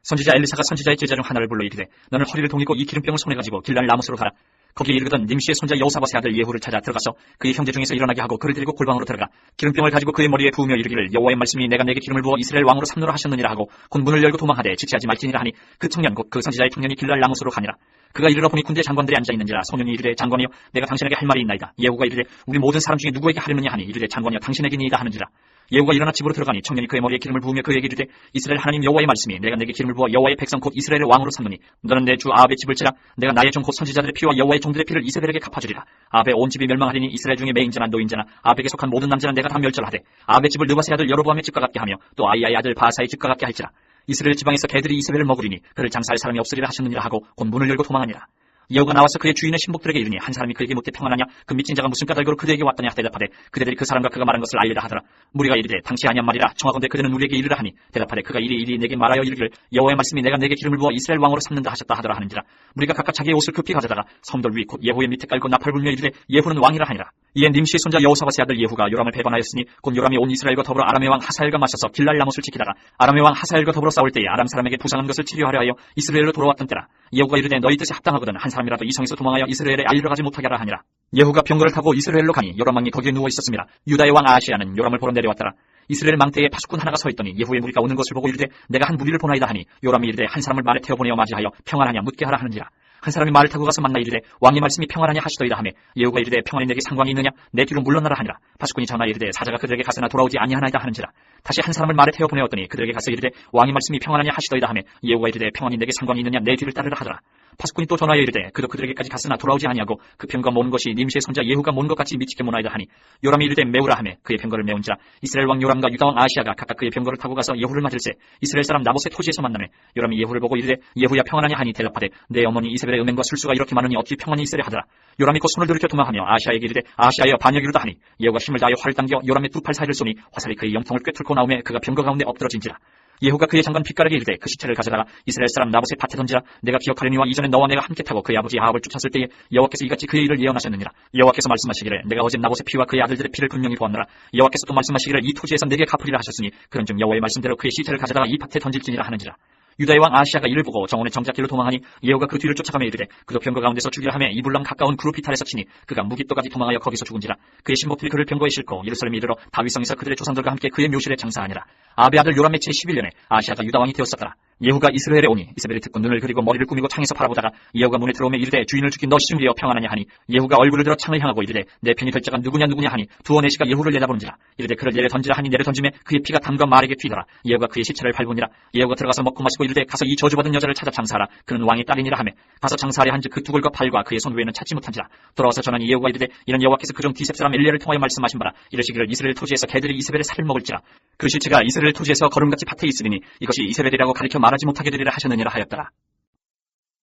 선지자 엘리사가 선지자의 제자 중 하나를 불러 이르되 너는 허리를 동이고 이 기름병을 손에 가지고 길랄 라모스로 가라. 거기에 이르거든 님시의 손자 여호사밧의 아들 예후를 찾아 들어가서 그의 형제 중에서 일어나게 하고 그를 데리고 골방으로 들어가 기름병을 가지고 그의 머리에 부으며 이르기를 여호와의 말씀이 내가 내게 기름을 부어 이스라엘 왕으로 삼노라 하셨느니라 하고 곧 문을 열고 도망하되 지체하지 말지니라 하니 그 청년 곧 그 선지자의 청년이 길랄 라모스로 가니라. 그가 이르러 보니 군대 장관들이 앉아있는지라. 소년이 이르되 장관이여 내가 당신에게 할 말이 있나이다. 예후가 이르되 우리 모든 사람 중에 누구에게 하려느냐 하니 이르되 장관이여 당신에게니이다 하는지라. 예후가 일어나 집으로 들어가니 청년이 그의 머리에 기름을 부으며 그에게 이르되 이스라엘 하나님 여호와의 말씀이 내가 내게 기름을 부어 여호와의 백성 곧 이스라엘의 왕으로 삼느니 너는 내 주 아합의 집을 치라. 내가 나의 종 곧 선지자들의 피와 여호와의 종들의 피를 이세벨에게 갚아주리라. 아합의 온 집이 멸망하리니 이스라엘 중에 매인자나 노인자나 아합에게 속한 모든 남자는 내가 다 멸절하되 아합의 집을 느바스의 아들 여로보암의 집과 같게 하며 또 아이야의 아들 바사의 집과 같게 할지라. 이스라엘 지방에서 개들이 이세벨을 먹으리니 그를 장사할 사람이 없으리라 하셨느니라 하고 곧 문을 열고 도망하니라. 예후가 나와서 그의 주인의 신복들에게 이르니 한 사람이 그에게 묻되 평안하냐. 그 미친 자가 무슨 까닭으로 그대에게 왔더냐 대답하되 그대들이 그 사람과 그가 말한 것을 알리라 하더라. 무리가 이르되 당시 아니한 말이라. 청하건대 그대는 우리에게 이르라 하니 대답하되 그가 이리 내게 말하여 이르기를 여호와의 말씀이 내가 내게 기름을 부어 이스라엘 왕으로 삼는다 하셨다 하더라 하는지라. 무리가 각각 자기의 옷을 급히 가져다가 섬돌 위 곧 예후의 밑에 깔고 나팔 불며 이르되 예후는 왕이라 하니라. 이에 님시의 손자 여호사밧의 아들 예후가 요람을 배반하였으니 곧 요람이 온 이스라엘과 더불어 아람의 왕 하사엘과 맞서서 길랄 라못을 지키다가 아람의 왕 하사엘과 더불어 싸울 때에 아람 사람에게 부상한 것을 치료하려 하여 이스라엘로 돌아왔던 때라. 예후가 이르되 너희 뜻이 합당하거든 한 사람이라도 이 성에서 도망하여 이스라엘에 알리러 가지 못하게 하라 하니라. 예후가 병거를 타고 이스라엘로 가니 요람 왕이 거기에 누워 있었습니다. 유다의 왕 아하시야는 요람을 보러 내려왔더라. 이스라엘 망대에 파수꾼 하나가 서 있더니 예후의 무리가 오는 것을 보고 이르되 내가 한 무리를 보나이다 하니 요람이 이르되 한 사람을 말에 태워 보내어 맞이하여 평안하냐 묻게 하라 하는지라. 한 사람이 말을 타고 가서 만나 이르되 왕의 말씀이 평안하냐 하시더이다 하며 예후가 이르되 평안이 내게 상관이 있느냐 내 뒤로 물러나라 하니라. 파수꾼이 전하 이르되 사자가 그들에게 가서나 돌아오지 아니하나이다 하는지라. 다시 한 사람을 말에 태워 보내었더니 그들에게 가서 이르되 왕의 말씀이 평안하냐 하시더이다 하며 예후가 이르되 평안이 내게 상관이 있느냐 내 뒤를 따르라 하더라. 파수꾼이 또 전하여 이르되 그도 그들에게까지 갔으나 돌아오지 아니하고 그 병거 모은 것이 님시의 손자 예후가 모은 것 같이 미치게 모나이다 하니 요람이 이르되 메우라 하며 그의 병거를 메운지라. 이스라엘 왕 요람과 유다 왕 아하시야가 각각 그의 병거를 타고 가서 예후를 맞을세 이스라엘 사람 나봇의 토지에서 만나매 요람이 예후를 보고 이르되 예후야 평안하냐 하니 대답하되 내 어머니 이세벨의 음행과 술수가 이렇게 많으니 어찌 평안이 있으랴 하더라. 요람이 곧 손을 들이켜 도망하며 아하시야에게 이르되 아하시야여 반역이로다 하니 예후가 힘을 다하여 활을 당겨 요람의 두 팔 사이를 쏘니 화살이 그의 영통을 꿰뚫고 나오매 그가 병거 가운데 엎드러진지라. 예후가 그의 장관 핏가락에 이르되 그 시체를 가져다가 이스라엘 사람 나봇의 밭에 던지라. 내가 기억하려니와 이전에 너와 내가 함께 타고 그의 아버지 아합을 쫓았을 때에 여호와께서 이같이 그의 일을 예언하셨느니라. 여호와께서 말씀하시기를 내가 어제 나봇의 피와 그의 아들들의 피를 분명히 보았노라. 여호와께서 또 말씀하시기를 이 토지에서 내게 갚으리라 하셨으니 그런즉 여호와의 말씀대로 그의 시체를 가져다가 이 밭에 던질지니라 하는지라. 유다의 왕 아하시야가 이를 보고 정원의 정작길로 도망하니 예후가 그 뒤를 쫓아가며 이르되 그도 병거 가운데서 죽이라 하며 이불람 가까운 그루피탈에서 치니 그가 무깃도까지 도망하여 거기서 죽은지라. 그의 신복들이 그를 병거에 싣고 예루살렘에 이르러 다윗성에서 그들의 조상들과 함께 그의 묘실에 장사하니라. 아합의 아들 요람의 제 11년에 아하시야가 유다 왕이 되었었더라. 예후가 이스라엘에 오니 이세벨이 듣고 눈을 그리고 머리를 꾸미고 창에서 바라보다가 예후가 문에 들어오며 이르되 주인을 죽인 너 시므리여 평안하냐 하니 예후가 얼굴을 들어 창을 향하고 이르되 내 편이 될 자가 누구냐 하니 두어 내시가 예후를 내다보는지라. 이르되 그를 내려 던지라 하니 내려 던짐에 그의 피가 담과 말에게 튀더라. 예후가 그의 시체를 밟으니라. 예후가 들어가서 먹고 마시고 이르되 가서 이 저주받은 여자를 찾아 장사하라. 그는 왕의 딸이니라 하며 가서 장사하려 한즉 그 두글과 팔과 그의 손 외에는 찾지 못한지라. 돌아와서 전하니 예후가 이르되 이는 여호와께서 그종 디셉 사람 엘리야를 통하여 말씀하신 바라. 이르시기를 이스라엘 토지에서 개들이 이세벨의 살을 먹을지라. 그 시체가 이스라엘 토지에서 거름같이 밭에 있으리니 이것이 이세벨이라고 가리켜 말하지 못하게 되리라 하셨느니라 하였더라.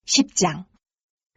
10장.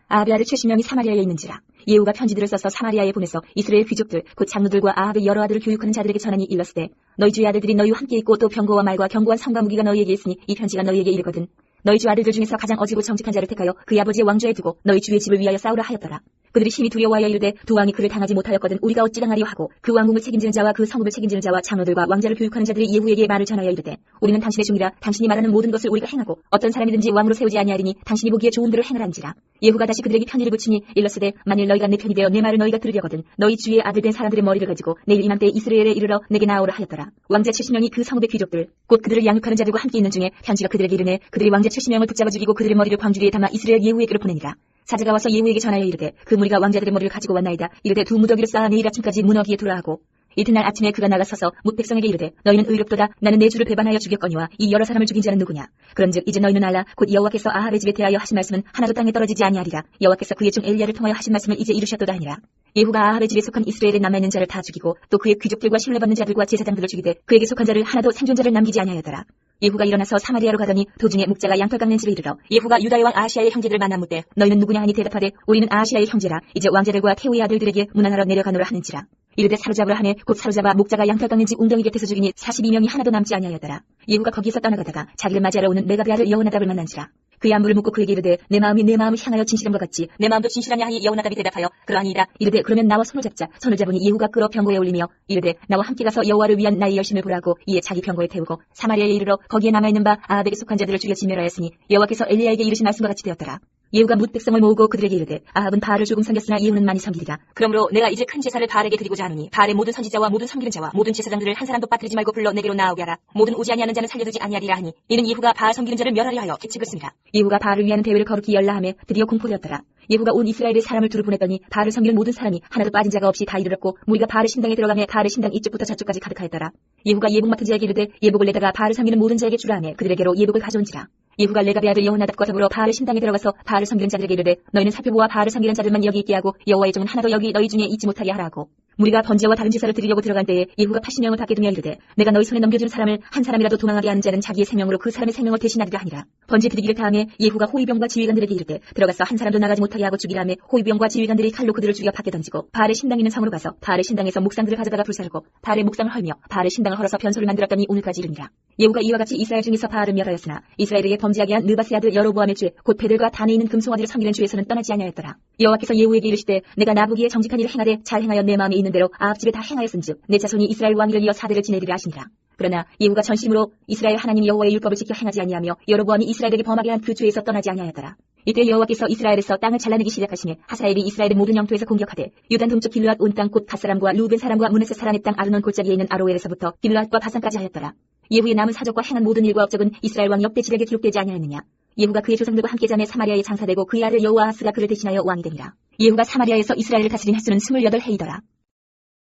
아합의 아들 최신명이 사마리아에 있는지라. 예후가 편지들을 써서 사마리아에 보내서 이스라엘 귀족들 곧 장로들과 아합의 여러 아들을 교육하는 자들에게 전하니 일렀으되 너희 주의 아들들이 너희와 함께 있고 또 병거와 말과 견고한 성과 무기가 너희에게 있으니 이 편지가 너희에게 이르거든 너희 주 아들들 중에서 가장 어지고 정직한 자를 택하여 그의 아버지의 왕좌에 두고 너희 주의 집을 위하여 싸우라 하였더라. 그들이 심히 두려워하여 이르되 두 왕이 그를 당하지 못하였거든 우리가 어찌 당하리요 하고 그 왕궁을 책임지는 자와 그 성읍을 책임지는 자와 장로들과 왕자를 교육하는 자들이 예후에게 말을 전하여 이르되 우리는 당신의 종이라 당신이 말하는 모든 것을 우리가 행하고 어떤 사람이든지 왕으로 세우지 아니하리니 당신이 보기에 좋은 대로 행하란지라. 예후가 다시 그들에게 편지를 붙이니 일렀으되 만일 너희가 내 편이 되어 내 말을 너희가 들으려거든 너희 주의 아들 된 사람들의 머리를 가지고 내일 이맘때 이스라엘에 이르러 내게 나오라 하였더라. 왕자 70명이 그 성읍의 귀족들 곧 그들을 양육하는 자들과 함께 있는 중에 편지가 그들에게 이르네 그들이 왕자 70명을 붙잡아 죽이고 그들의 머리를 광주리에 담아 이스라엘 예후에게로 보내니라. 사자가 와서 예후에게 전하여 이르되 그 무리가 왕자들의 머리를 가지고 왔나이다. 이르되 두 무더기를 쌓아 내일 아침까지 문어기에 두라 하고 이튿날 아침에 그가 나가서서 뭇 백성에게 이르되 너희는 의롭도다. 나는 내 주를 배반하여 죽였거니와 이 여러 사람을 죽인 자는 누구냐. 그런즉 이제 너희는 알라. 곧 여호와께서 아합의 집에 대하여 하신 말씀은 하나도 땅에 떨어지지 아니하리라. 여호와께서 그의 종 엘리야를 통하여 하신 말씀을 이제 이루셨도다 하니라. 예후가 아합의 집에 속한 이스라엘에 남아있는 자를 다 죽이고 또 그의 귀족들과 신뢰받는 자들과 제사장들을 죽이되 그에게 속한 자를 하나도 생존자를 남기지 아니하였더라. 예후가 일어나서 사마리아로 가더니 도중에 목자가 양털 깎는 집에 이르러 예후가 유다의 왕 아하시아의 형제들을 만나 묻되 너희는 누구냐 하니 대답하되 우리는 아하시아의 형제라. 이제 왕자들과 태우의 아들들에게 문안하러 내려가노라 하는지라. 이르되 사로잡으라 하매 곧 사로잡아 목자가 양털 깎는 집 웅덩이 곁에서 죽이니 42명이 하나도 남지 아니하였더라. 예후가 거기에서 떠나가다가 자기를 맞이하러 오는 레갑의 아들 여호나답을 만난지라. 그의 안부를 묻고 그에게 이르되 내 마음이 내 마음을 향하여 진실한 것 같지 내 마음도 진실하냐 하니 여호나답이 대답하여 그러하니이다. 이르되 그러면 나와 손을 잡자. 손을 잡으니 예후가 끌어 병거에 올리며 이르되 나와 함께 가서 여호와를 위한 나의 열심을 보라고 이에 자기 병거에 태우고 사마리아에 이르러 거기에 남아있는 바 아합에게 속한 자들을 죽여 진멸하였으니 여호와께서 엘리야에게 이르신 말씀과 같이 되었더라. 예후가 뭇 백성을 모으고 그들에게 이르되 아합은 바알을 조금 섬겼으나 예후는 많이 섬기리라. 그러므로 내가 이제 큰 제사를 바알에게 드리고자 하노니 바알의 모든 선지자와 모든 섬기는 자와 모든 제사장들을 한 사람도 빠뜨리지 말고 불러 내게로 나오게 하라. 모든 오지 아니하는 자는 살려두지 아니하리라 하니 이는 예후가 바알 섬기는 자를 멸하려 하여 계책을 씁니다. 예후가 바알을 위하는 대회를 거룩히 열라 하매 드디어 공포되었더라. 예후가 온 이스라엘의 사람을 두루 보냈더니 바알을 섬기는 모든 사람이 하나도 빠진 자가 없이 다 이르렀고 무리가 바알의 신당에 들어가며 바알의 신당 이쪽부터 저쪽까지 가득하였더라. 예후가 예복 맡은 자에게 이르되 예복을 내다가 바알을 섬기는 모든 자에게 주라 하매 그들에게로 예복을 가져온지라. 예후가 레갑의 아들 여호나답과 더불어 바알의 신당에 들어가서 바알을 섬기는 자들에게 이르되 너희는 살펴보아 바알을 섬기는 자들만 여기 있게 하고 여호와의 종은 하나도 여기 너희 중에 있지 못하게 하라고. 무리가 번제와 다른 제사를 드리려고 들어간 때에 예후가 80명을 밖에 두며 이르되 내가 너희 손에 넘겨준 사람을 한 사람이라도 도망하게 하는 자는 자기의 생명으로 그 사람의 생명을 대신하리라 하니라. 번제 드리기를 다음에 예후가 호위병과 지휘관들에게 이르되 들어가서 한 사람도 나가지 못하게 하고 죽이라 하매 호위병과 지휘관들이 칼로 그들을 죽여 밖에 던지고 바알의 신당 있는 성으로 가서 바알의 신당에서 목상들을 가져다가 불살고 바알의 목상을 헐며 바알의 신당을 헐어서 변소를 만들었더니 오늘까지 이르니라. 예후가 이와 같이 이스라엘 중에서 바알을 멸하였으나 이스라엘에게 범죄하게 한 느바스의 아들 여로보암의 죄 곧 베들과 단에 있는 금송아지를 섬기는 죄에서는 떠나지 아니하였더라. 여호와께서 예후에게 이르시되 내가 나보기에 정직한 일을 행하되 잘 행하여 내 마음에 있는 대로 아합 집에 다 행하였은즉 내 자손이 이스라엘 왕위를 이어 4대를 지내리라 하시니라. 그러나 예후가 전심으로 이스라엘 하나님 여호와의 율법을 지켜 행하지 아니하며 여로보암이 이스라엘에게 범하게 한 그 죄에서 떠나지 아니하였더라. 이때 여호와께서 이스라엘에서 땅을 잘라내기 시작하시니 하사엘이 이스라엘의 모든 영토에서 공격하되 유단 동쪽 길르앗 온 땅 곧 갓사람과 루벤 사람과 므낫세 사람의 땅 아르논 골짜기에 있는 아로엘에서부터 길르앗과 바산까지 하였더라. 예후의 남은 사적과 행한 모든 일과 업적은 이스라엘 왕 역대 지략에 기록되지 아니하였느냐. 예후가 그의 조상들과 함께 잠에 사마리아에 장사되고 그의 아들 여호아하스가 그를 대신하여 왕이 되니라. 예후가 사마리아에서 이스라엘을 다스린 횟수는 28해이더라.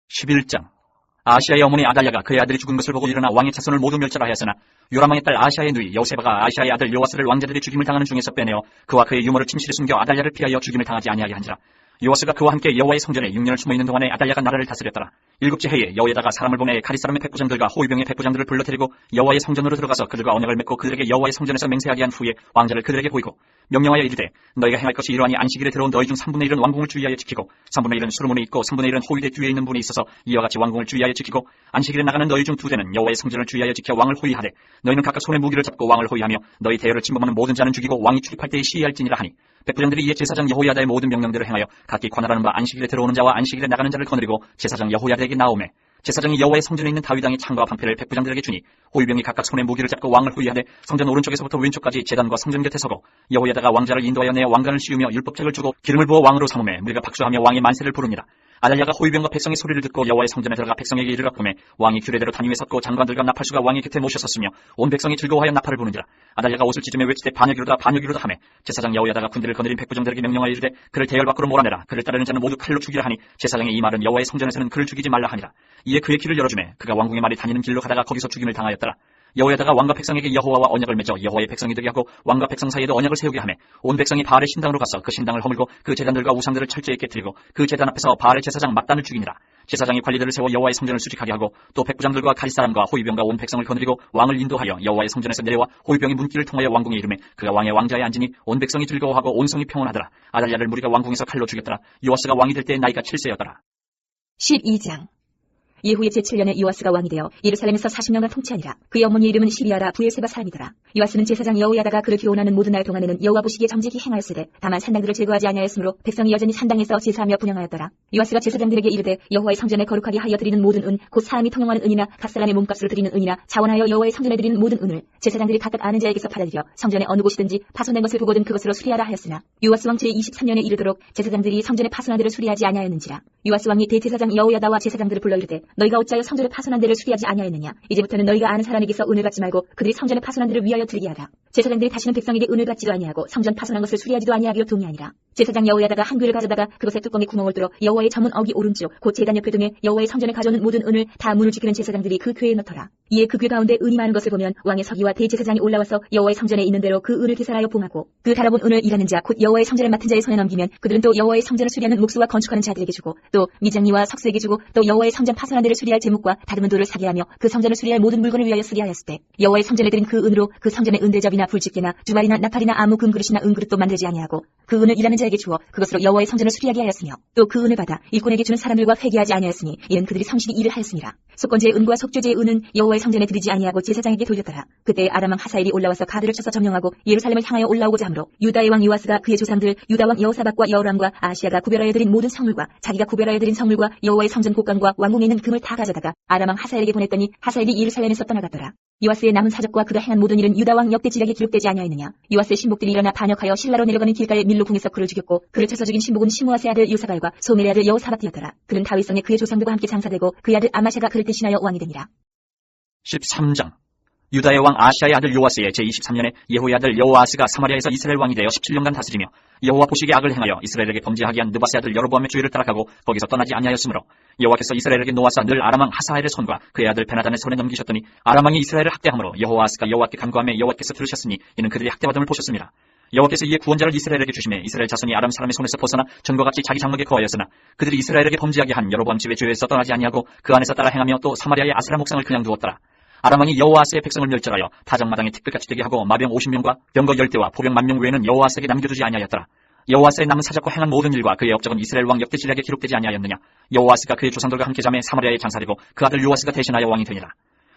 11장. 아시아의 어머니 아달랴가 그의 아들이 죽은 것을 보고 일어나 왕의 자손을 모두 멸절하였으나 요람왕의 딸 아시아의 누이 여세바가 아시아의 아들 요아스를 왕자들이 죽임을 당하는 중에서 빼내어 그와 그의 유모를 침실에 숨겨 아달랴를 피하여 죽임을 당하지 아니하게 한지라. 요아스가 그와 함께 여호와의 성전에 6년을 숨어있는 동안에 아달랴가 나라를 다스렸더라. 7째 해에 여호야다가 사람을 보내 가리 사람의 백부장들과 호위병의 백부장들을 불러 데리고 여호와의 성전으로 들어가서 그들과 언약을 맺고 그들에게 여호와의 성전에서 맹세하게 한 후에 왕자를 그들에게 보이고 명령하여 이르되 너희가 행할 것이 이러하니 안식일에 들어온 너희 중 3분의 1은 왕궁을 주의하여 지키고 3분의 1은 수르문에 있고 3분의 1은 호위대 뒤에 있는 분이 있어서 이와 같이 왕궁을 주의하여 지키고 안식일에 나가는 너희 중 2대는 여호와의 성전을 주의하여 지켜 왕을 호위하되 너희는 각각 손에 무기를 잡고 왕을 호위하며 너희 대열을 침범하는 모든 자는 죽이고 왕이 출입할 때에 시위할지니라 하니 백부장들이 이에 제사장 여호야다의 모든 명령대로 행하여 각기 관할하는 바 안식일에 들어오는 자와 안식일에 나가는 자를 거느리고 제사장 여호야다에게 나오매 제사장이 여호와의 성전에 있는 다윗왕의 창과 방패를 백부장들에게 주니 호위병이 각각 손에 무기를 잡고 왕을 호위하되 성전 오른쪽에서부터 왼쪽까지 제단과 성전 곁에 서고 여호야다가 왕자를 인도하여 내어 왕관을 씌우며 율법책을 주고 기름을 부어 왕으로 삼음에 무리가 박수하며 왕의 만세를 부르니라. 아달랴가 호위병과 백성의 소리를 듣고 여호와의 성전에 들어가 백성에게 이르러 보매 왕이 규례대로 단위에 섰고 장관들과 나팔수가 왕의 곁에 모셔 섰으며 온 백성이 즐거워하여 나팔을 부르니라. 아달랴가 옷을 찢으며 외치되 반역이로다 반역이로다 하매 제사장 여호야다가 군대를 거느린 백부장들에게 명령하여 이르되 그를 대열 밖으로 몰아내라. 그를 따르는 자는 모두 칼로 죽이라 하니 제사장의 이 말은 여호와의 성전에서는 그를 죽이지 말라 하니라. 이에 그의 길을 열어주매 그가 왕궁의 말이 다니는 길로 가다가 거기서 죽임을 당하였더라. 여호야다가 왕과 백성에게 여호와와 언약을 맺어 여호와의 백성이 되게 하고 왕과 백성 사이에도 언약을 세우게 하매 온 백성이 바알의 신당으로 가서 그 신당을 허물고 그 제단들과 우상들을 철저히 깨뜨리고 그 제단 앞에서 바알의 제사장 mat단을 죽이니라. 제사장이 관리들을 세워 여호와의 성전을 수직하게 하고 또 백부장들과 가리사람과 호위병과 온 백성을 거느리고 왕을 인도하여 여호와의 성전에서 내려와 호위병이 문길을 통하여 왕궁에 이르매 그가 왕의 왕좌에 앉으니 온 백성이 즐거워하고 온 성이 평온하더라. 아달랴를 무리가 왕궁에서 칼로 죽였더라. 요아스가 왕이 될 때 나이가 7세였더라. 12장. 예후의 제7년에 요아스가 왕이 되어 예루살렘에서 40년간 통치하니라. 그의 어머니 이름은 시비아라 부엘세바 사람이더라. 요아스는 제사장 여호야다가 그를 교훈하는 모든 날 동안에는 여호와 보시기에 정직히 행하였으되 다만 산당들을 제거하지 아니하였으므로 백성이 여전히 산당에서 제사하며 분향하였더라. 요아스가 제사장들에게 이르되 여호와의 성전에 거룩하게 하여 드리는 모든 은 곧 사람이 통용하는 은이나 갓사람의 몸값으로 드리는 은이나 자원하여 여호와의 성전에 드리는 모든 은을 제사장들이 각각 아는 자에게서 받아들여 성전의 어느 곳이든지 파손된 것을 보거든 그것으로 수리하라 하였으나 요아스 왕 제23년에 이르도록 제사장들이 성전에 파손한 데를 수리하지 아니하였는지라. 요아스 왕이 대제사장 여호야다와 제사장들을 불러 이르되 너희가 어찌하여 성전에 파손한 데를 수리하지 아니하였느냐. 이제부터는 너희가 아는 사람에게서 은을 받지 말고 그들이 성전에 파손한 데를 위하여 드리게 하라. 제사장들이 다시는 백성에게 은을 받지도 아니하고 성전 파손한 것을 수리하지도 아니하기로 동의하니라. 제사장 여호야다가 한 귀를 가져다가 그것의 뚜껑에 구멍을 뚫어 여호와의 전문 어기 오른쪽 곧 제단 옆에 등에 여호와의 성전에 가져오는 모든 은을 다 문을 지키는 제사장들이 그 궤에 넣더라. 이에 그 궤 가운데 은이 많은 것을 보면 왕의 서기와 대제사장이 올라와서 여호와의 성전에 있는 대로 그 은을 계산하여 봉하고 그 달아본 은을 일하는 자 곧 여호와의 성전을 맡은 자의 손에 넘기면 그들은 또 여호와의 성전을 수리하는 목수와 건축하는 자들에게 주고 또 미장리와 석수에게 주고 또 여호와의 성전 파손한 데를 수리할 제목과 다듬은 돌을 사게 하며 그 성전을 수리할 모든 물건을 위하여 쓰게 하였을 때 여호와의 성전에 드린 그 은으로 그 성전의 은대접이나 불집게나 주발이나 나팔이나 아무 금그릇이나 은그릇도 만들지 아니하고 그 은을 일하는 자에게 주어 그것으로 여호와의 성전을 수리하게 하였으며 또 그 은을 받아 일꾼에게 주는 사람들과 회개하지 아니하였으니 이는 그들이 성실히 일을 하였습니다. 속건제의 은과 속죄제의 은은 여호와의 성전에 드리지 아니하고 제사장에게 돌렸더라. 그때 아람 왕 하사엘이 올라와서 가드를 쳐서 점령하고 예루살렘을 향하여 올라오고자 하므로 유다의 왕 요아스가 그의 조상들 유다 왕 여호사밧과 여호람과 아하시야가 구별하여 드린 모든 성물과 자기가 구별하여 드린 성물과 여호와의 성전 곡간과 왕궁에 있는 금을 다 가져다가 아람 왕 하사엘에게 보냈더니 하사엘이 예루살렘에서 떠나갔더라. 요아스의 남은 사적과 그가 행한 모든 일은 유다 왕 역대 지략에 기록되지 아니하였느냐. 요아스의 신복들이 일어나 반역하여 실라로 내려가는 길가에 밀로 궁에서 그를 죽였고 그를 쳐서 죽인 신복은 시므아스의 아들 요사발과 소멜의 아들 여호사밧이었더라. 그는 다윗성에 그의 조상들과 함께 장사되고 그의 아들 아마샤가 그를 대신하여 왕이 되니라. 13장. 유다의 왕 아시아의 아들 요아스의 제23년에 예후의 아들 여호아스가 사마리아에서 이스라엘 왕이 되어 17년간 다스리며 여호와 보시기에 악을 행하여 이스라엘에게 범죄하게 한 느바스의 아들 여로보암의 죄를 따라가고 거기서 떠나지 아니하였으므로 여호와께서 이스라엘에게 노아사 늘 아람 왕 하사엘의 손과 그의 아들 베나단의 손에 넘기셨더니 아람 왕이 이스라엘을 학대함으로 여호아스가 여호와께 간구하며 여호와께서 들으셨으니 이는 그들이 학대받음을 보셨습니다. 여호와께서 이에 구원자를 이스라엘에게 주심에 이스라엘 자손이 아람 사람의 손에서 벗어나 전과 같이 자기 장막에 거하였으나 그들이 이스라엘에게 범죄하게 한 여로보암 집의 죄에서 떠나지 아니하고 그 안에서 따라 행하며 또 사마리아의 아세라 목상을 그냥 두었더라. 아람 왕이 여호아스의 백성을 멸절하여 다장마당에 티끌같이 되게 하고 마병 50명과 병거 10대와 포병 10,000명 외에는 여호아스에게 남겨두지 아니하였더라. 여호아스의 남은 사적과 행한 모든 일과 그의 업적은 이스라엘 왕 역대 지략에 기록되지 아니하였느냐. 여호아스가 그의 조상들과 함께 잠에 사마리아에 장사되고 그 아들 요아스가 대신하여 왕이 되니라.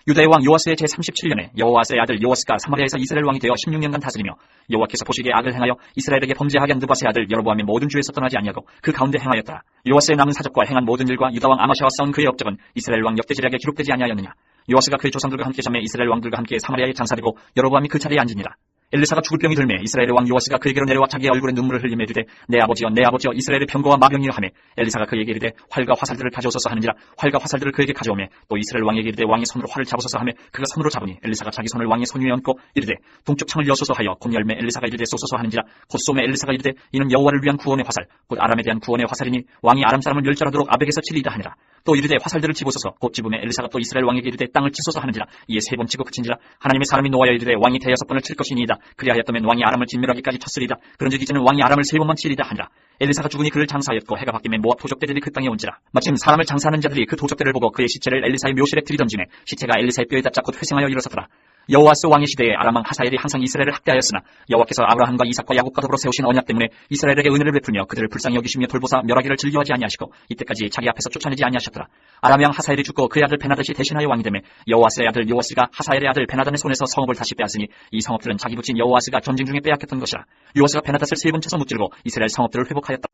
유다의 왕 요아스의 제37년에 여호아스의 아들 요아스가 사마리아에서 이스라엘 왕이 되어 16년간 다스리며 여호와께서 보시기에 악을 행하여 이스라엘에게 범죄하게 한 느바스의 아들 여로보암의 모든 죄에서 떠나지 아니하고 그 가운데 행하였더라. 요아스의 남은 사적과 행한 모든 일과 유다 왕 아마샤와 싸운 그의 업적은 이스라엘 왕 역대 지략에 기록되지 아니하였느냐. 요아스가 그의 조상들과 함께 잠에 이스라엘 왕들과 함께 사마리아에 장사되고 여로보암이 그 자리에 앉으니라. 엘리사가 죽을 병이 들매 이스라엘의 왕 요아스가 그에게로 내려와 자기의 얼굴에 눈물을 흘리며 이르되 내 아버지여 이스라엘의 병거와 마병이라 하매 엘리사가 그에게 이르되 활과 화살들을 가져오소서 하느니라. 활과 화살들을 그에게 가져오매 또 이스라엘 왕에게 이르되 왕의 손으로 활을 잡으소서 하매 그가 손으로 잡으니 엘리사가 자기 손을 왕의 손 위에 얹고 이르되 동쪽 창을 여소서 하여 곧 열매 엘리사가 이르되 쏘소서 하는지라. 곧 쏘매 엘리사가 이르되 이는 여호와를 위한 구원의 화살 곧 아람에 대한 구원의 화살이니 왕이 아람 사람을 멸절하도록 아벡에서 치리이다 하니라. 또 이르되 화살들을 집으소서. 곧 집음에 엘리사가 또 이스라엘 왕에게 이르되 땅을 치소서 하는지라. 이에 3번 치고 그친지라. 하나님의 사람이 노하여 이르되 왕이 대여섯 번을 칠 것이니이다. 그리하였다면 왕이 아람을 진멸하기까지 쳤으리이다. 그런즉 이제는 왕이 아람을 3번만 치리이다 하니라. 엘리사가 죽으니 그를 장사하였고 해가 바뀌매 모압 도적대들이 그 땅에 온지라. 마침 사람을 장사하는 자들이 그 도적대를 보고 그의 시체를 엘리사의 묘실에 들이던지매 시체가 엘리사의 뼈에 닿자 곧 회생하여 일어서더라. 여호아스 왕의 시대에 아람 왕 하사엘이 항상 이스라엘을 학대하였으나 여호와께서 아브라함과 이삭과 야곱과 더불어 세우신 언약 때문에 이스라엘에게 은혜를 베풀며 그들을 불쌍히 여기시며 돌보사 멸하기를 즐겨하지 아니하시고 이때까지 자기 앞에서 쫓아내지 아니하셨더라. 아람 왕 하사엘이 죽고 그의 아들 베나닷이 대신하여 왕이 되매 여호아스의 아들 요아스가 하사엘의 아들 베나단의 손에서 성읍을 다시 빼앗으니 이 성읍들은 자기 부친 여호아스가 전쟁 중에 빼앗겼던 것이라. 요아스가 베나닷을 3번 쳐서 무찌르고 이스라엘 성읍들을 회복하였다.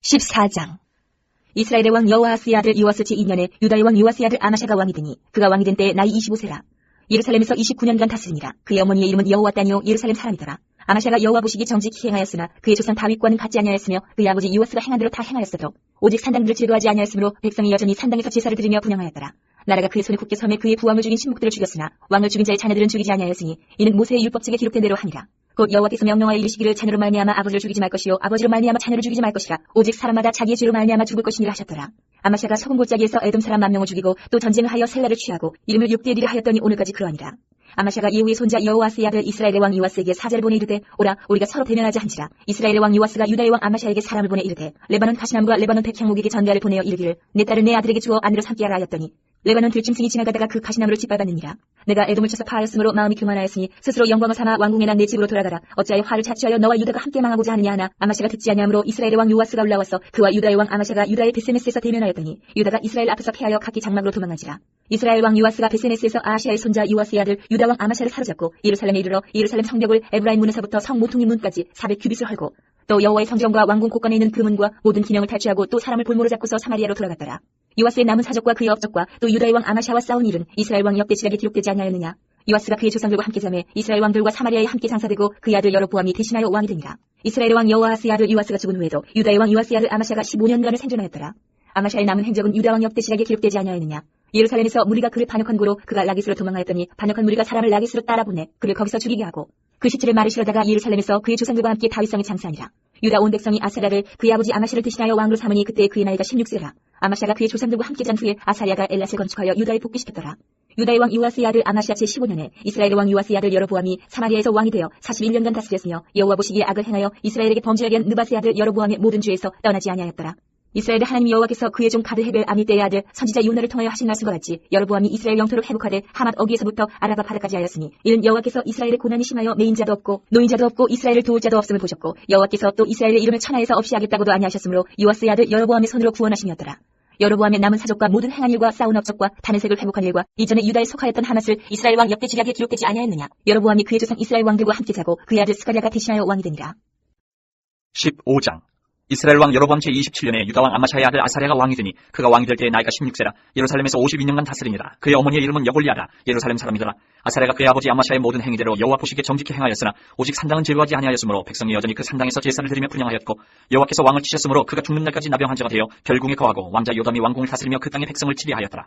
14장. 이스라엘의 왕 여호아스의 아들 요아스 제2년에 유다의 왕 요아스의 아들 아마샤가 왕이 되니 그가 왕이 된 때에 나이 25세라. 예루살렘에서 29년간 다스리니라. 그의 어머니의 이름은 여호와따니요 예루살렘 사람이더라. 아마샤가 여호와 보시기 정직히 행하였으나 그의 조상 다윗과는 같지 아니하였으며 그의 아버지 요아스가 행한 대로 다 행하였어도 오직 산당들을 제거하지 아니하였으므로 백성이 여전히 산당에서 제사를 드리며 분향하였더라. 나라가 그의 손에 굳게 섬에 그의 부왕을 죽인 신복들을 죽였으나 왕을 죽인 자의 자녀들은 죽이지 아니하였으니 이는 모세의 율법책에 기록된 대로 하니라. 곧 여호와께서 명령하여 이르시기를 자녀로 말미암아 아버지를 죽이지 말 것이요 아버지로 말미암아 자녀를 죽이지 말 것이라. 오직 사람마다 자기의 죄로 말미암아 죽을 것이니라 하셨더라. 아마샤가 소금 골짜기에서 에돔 사람 10,000명을 죽이고 또 전쟁을 하여 셀라를 취하고 이름을 6대리라 하였더니 오늘까지 그러하니라. 아마샤가 예후의 손자 여호아스의 아들 이스라엘의 왕 요아스에게 사자를 보내 이르되 오라 우리가 서로 대면하자 한지라. 이스라엘의 왕 요아스가 유다의 왕 아마샤에게 사람을 보내 이르되 레바논 가시나무가 레바논 백향목에게 전가를 보내어 이르기를 내 딸을 내 아들에게 주어 아내로 삼게 하라 하였더니 레바논 들짐승이 지나가다가 그 가시나무를 짓밟았느니라. 내가 에돔을 쳐서 파하였으므로 마음이 교만하였으니 스스로 영광을 삼아 왕궁에 난 내 집으로 돌아가라. 어찌하여 화를 자초하여 너와 유다가 함께 망하고자 하느냐 하나 아마샤가 듣지 아니하므로 이스라엘의 왕 요아스가 올라와서 그와 유다의 왕 아마샤가 유다의 베세메스에서 대면하였더니 유다가 이스라엘 앞에서 패하여 각기 장막으로 도망하지라. 이스라엘 왕 요아스가 베세메스에서 아하시아의 손자 요아스의 아들 유다 왕 아마샤를 사로잡고 예루살렘에 이르러 예루살렘 성벽을 에브라임 문에서부터 성 모퉁이 문까지 400규빗을 헐고 또 여호와의 성전과 왕궁 곳간에 있는 그 문과 모든 기명을 탈취하고 또 사람을 볼모로 잡고서 사마리아로 돌아갔더라. 요아스의 남은 사적과 그의 업적과 또 유다의 왕 아마샤와 싸운 일은 이스라엘 왕 역대 지략에 기록되지 아니하였느냐. 요아스가 그의 조상들과 함께 잠에 이스라엘 왕들과 사마리아에 함께 장사되고 그의 아들 여로보암이 대신하여 왕이 되니라. 이스라엘의 왕 여호아스의 아들 요아스가 죽은 후에도 유다의 왕 요아스의 아들 아마샤가 15년간을 생존하였더라. 아마샤의 남은 행적은 유다 왕 역대 지략에 기록되지 아니하였느냐. 예루살렘에서 무리가 그를 반역한 고로 그가 라기스로 도망하였더니 반역한 무리가 사람을 라기스로 따라 보내 그를 거기서 죽이게 하고 그 시체를 말에 실어다가 예루살렘에서 그의 조상들과 함께 다윗성에 장사하니라. 유다 온 백성이 아사랴를 그의 아버지 아마샤를 대신하여 왕으로 삼으니 그때 그의 나이가 16세라. 아마샤가 그의 조상들과 함께 잔 후에 아사랴가 엘랏을 건축하여 유다에 복귀시켰더라. 유다의 왕 요아스의 아들 아마시아 제15년에 이스라엘의 왕 요아스의 아들 여로보암이 사마리아에서 왕이 되어 41년간 다스렸으며 여호와 보시기에 악을 행하여 이스라엘에게 범죄하게 한 느바스의 아들 여로보암의 모든 죄에서 떠나지 아니하였더라. 이스라엘의 하나님 여호와께서 그의 종 가드헤벨 아미떼의 아들 선지자 요나를 통하여 하신 말씀과 같이 여로보암이 이스라엘 영토를 회복하되 하맛 어기에서부터 아라바 바다까지 하였으니 이는 여호와께서 이스라엘의 고난이 심하여 매인자도 없고 노인자도 없고 이스라엘을 도울 자도 없음을 보셨고 여호와께서 또 이스라엘의 이름을 천하에서 없이 하겠다고도 아니하셨으므로 요아스의 아들 여로보암의 손으로 구원하심이었더라. 여로보암의 남은 사적과 모든 행한 일과 싸운 업적과 다메섹을 회복한 일과 이전에 유다에 속하였던 하맛을 이스라엘 왕 역대 지략에 기록되지 아니하였느냐. 여로보암이 그의 조상 이스라엘 왕들과 함께 자고 그의 아들 스가랴가 대신하여 왕이 되니라. 15장. 이스라엘 왕 여로보암 제27년에 유다 왕 아마샤의 아들 아사랴가 왕이 되니 그가 왕이 될 때에 나이가 16세라. 예루살렘에서 52년간 다스리니라. 그의 어머니의 이름은 여골리아라. 예루살렘 사람이더라. 아사랴가 그의 아버지 아마샤의 모든 행위대로 여호와 보시기에 정직히 행하였으나 오직 산당은 제거하지 아니하였으므로 백성이 여전히 그 산당에서 제사를 드리며 분향하였고 여호와께서 왕을 치셨으므로 그가 죽는 날까지 나병한 자가 되어 결궁에 거하고 왕자 요담이 왕궁을 다스리며 그 땅의 백성을 치리하였더라.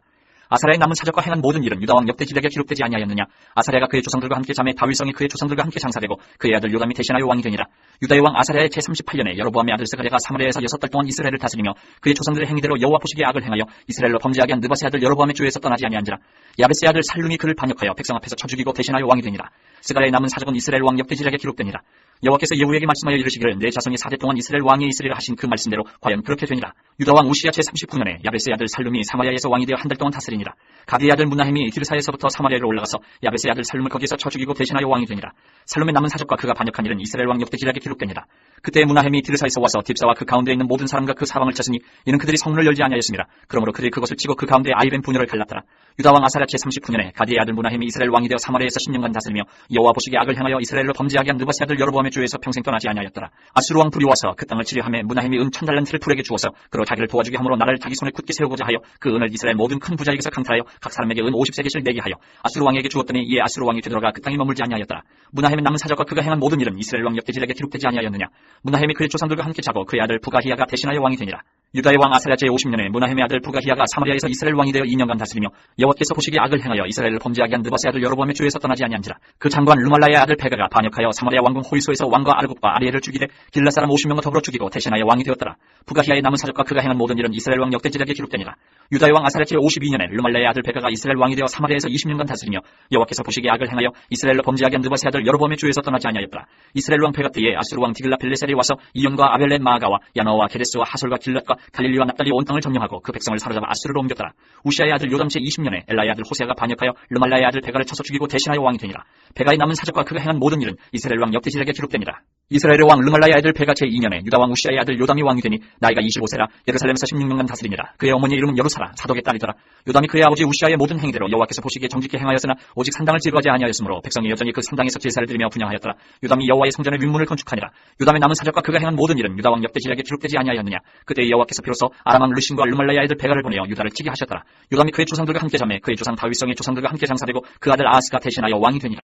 아사랴의 남은 사적과 행한 모든 일은 유다 왕 역대 지략에 기록되지 아니하였느냐. 아사랴가 그의 조상들과 함께 자매 다윗성이 그의 조상들과 함께 장사되고 그의 아들 요담이 대신하여 왕이 되니라. 유다의 왕 아사랴의 제38년에 여로보암의 아들 스가랴가 사마리아에서 6달 동안 이스라엘을 다스리며 그의 조상들의 행위대로 여호와 보시기에 악을 행하여 이스라엘로 범죄하게 한 느바스의 아들 여로보암의 죄에서 떠나지 아니한지라. 야베스의 아들 살룸이 그를 반역하여 백성 앞에서 쳐 죽이고 대신하여 왕이 되니라. 스가랴의 남은 사적은 이스라엘 왕 역대 지략에 기록되니라. 여호와께서 예후에게 말씀하여 이르시기를 내 자손이 4대 동안 이스라엘 왕에 있으리라 하신 그 말씀대로 과연 그렇게 되니라. 유다 왕 우시야 제39년에 야베스의 아들 살룸이 사마리아에서 왕이 되어 한 달 동안 다스리니라. 가디의 아들 문하햄이 디르사에서부터 사마리아로 올라가서 야베스의 아들 살룸을 거기에서 쳐 죽이고 대신하여 왕이 되니라. 살룸의 남은 사적과 그가 반역한 일은 이스라엘 왕 역대 지략에 기록되니라. 그때 문하햄이 디르사에서 와서 딥사와 그 가운데에 있는 모든 사람과 그 사방을 쳤으니 이는 그들이 성문을 열지 아니하였습니다. 그러므로 그들이 그것을 치고 그 가운데 아이벤 분열을 갈랐더라. 유다 왕 아사랴 제39년에 가디의 아들 문하햄이 이스라엘 왕이 되어 사마리아에서 10년간 다스리며 여호와 보시기에 악을 행하여 이스라엘로 범죄하게 한 느바스의 아들 여로보암의 죄에서 평생 떠나지 아니하였더라. 아수르 왕 불이 와서 그 땅을 치려하며 문하햄이 은 1000달란트를 풀에게 주어서 그로 자기를 도와주게 함으로 나라를 자기 손에 굳게 세우고자 하여 그 은을 이스라엘 모든 큰 부자에게서 강탈하여 각 사람에게 은 50세겔씩 내게 하여 아수르 왕에게 주었더니 이에 아수르 왕이 되돌아가 그 땅에 머물지 아니하였더라. 문하햄의 남은 사적과 그가 행한 모든 일은 이스라엘 왕 역대 지략에 기록되지 아니하였느냐. 문하햄이 그의 조상들과 함께 자고 그의 아들 부가히야가 대신하여 왕이 되니라. 유다의 왕 아사랴 제50년에 문하햄의 아들 부가히야가 사마리아에서 이스라엘 왕이 되어 2년간 다스리며 여호와께서 보시기에 악을 행하여 이스라엘을 범죄하게 한 느바스의 아들 여로보암의 죄에서 떠나지 아니한지라. 그 장관 르말라의 아들 베가가 반역하여 사마리아 왕궁 호이소에서 왕과 아르국과 아리엘을 죽이되 길라 사람 50명과 더불어 죽이고 대신하여 왕이 되었더라. 부가히야의 남은 사적과 그가 행한 모든 일은 이스라엘 왕 역대 지략에 기록되니라. 유다의 왕 아사랴 제52년에 르말라의 아들 베가가 이스라엘 왕이 되어 사마리아에서 20년간 다스리며 여호와께서 보시기에 악을 행하여 이스라엘로 범죄하게 한 느바스의 아들 여로보암의 죄에서 떠나지 아니하였더라. 이스라엘 왕 베가 때에 아수르 왕 디글라 빌레셀이 와서 이온과 아벨렛 마아가와 야노와 게데스와 하솔과 길랏과 갈릴리와 납달리 온 땅을 점령하고 그 백성을 사로잡아 아수르로 옮겼더라. 우시아의 아들 요담 제20년에 엘라의 아들 호세아가 반역하여 르말라의 아들 베가를 쳐서 죽이고 대신하여 왕이 되니라. 베가의 남은 사적과 그가 행한 모든 일은 이스라엘 왕 역대 지략에 기록되니라. 이스라엘의 왕 르말라의 아들 베가 제2년에 유다 왕 우시아의 아들 요담이 왕이 되니 나이가 25세라. 예루살렘에서 16년간 다스리니라. 그의 어머니의 이름은 여루사라 사독의 딸이더라. 요담이 그의 아버지 우시아의 모든 행위대로 여호와께서 보시기에 정직히 행하였으나 오직 산당을 제거하지 아니하였으므로 백성이 여전히 그 산당에서 제사를 드리며 분향하였더라. 요담이 여호와의 성전의 윗문을 건축하니라. 요담의 남은 사적과 그가 행한 모든 일은 유다 왕 역대 지략에 기록되지 아니하였느냐. 그때 여호와께서 비로소 아람 왕 르신과 르말라의 아들 베가를 보내어 유다를 치게 하셨더라. 요담이 그의 조상들과 함께 자매 그의 조상 다윗성의 조상들과 함께 장사되고 그 아들 아하스가 대신하여 왕이 되니라.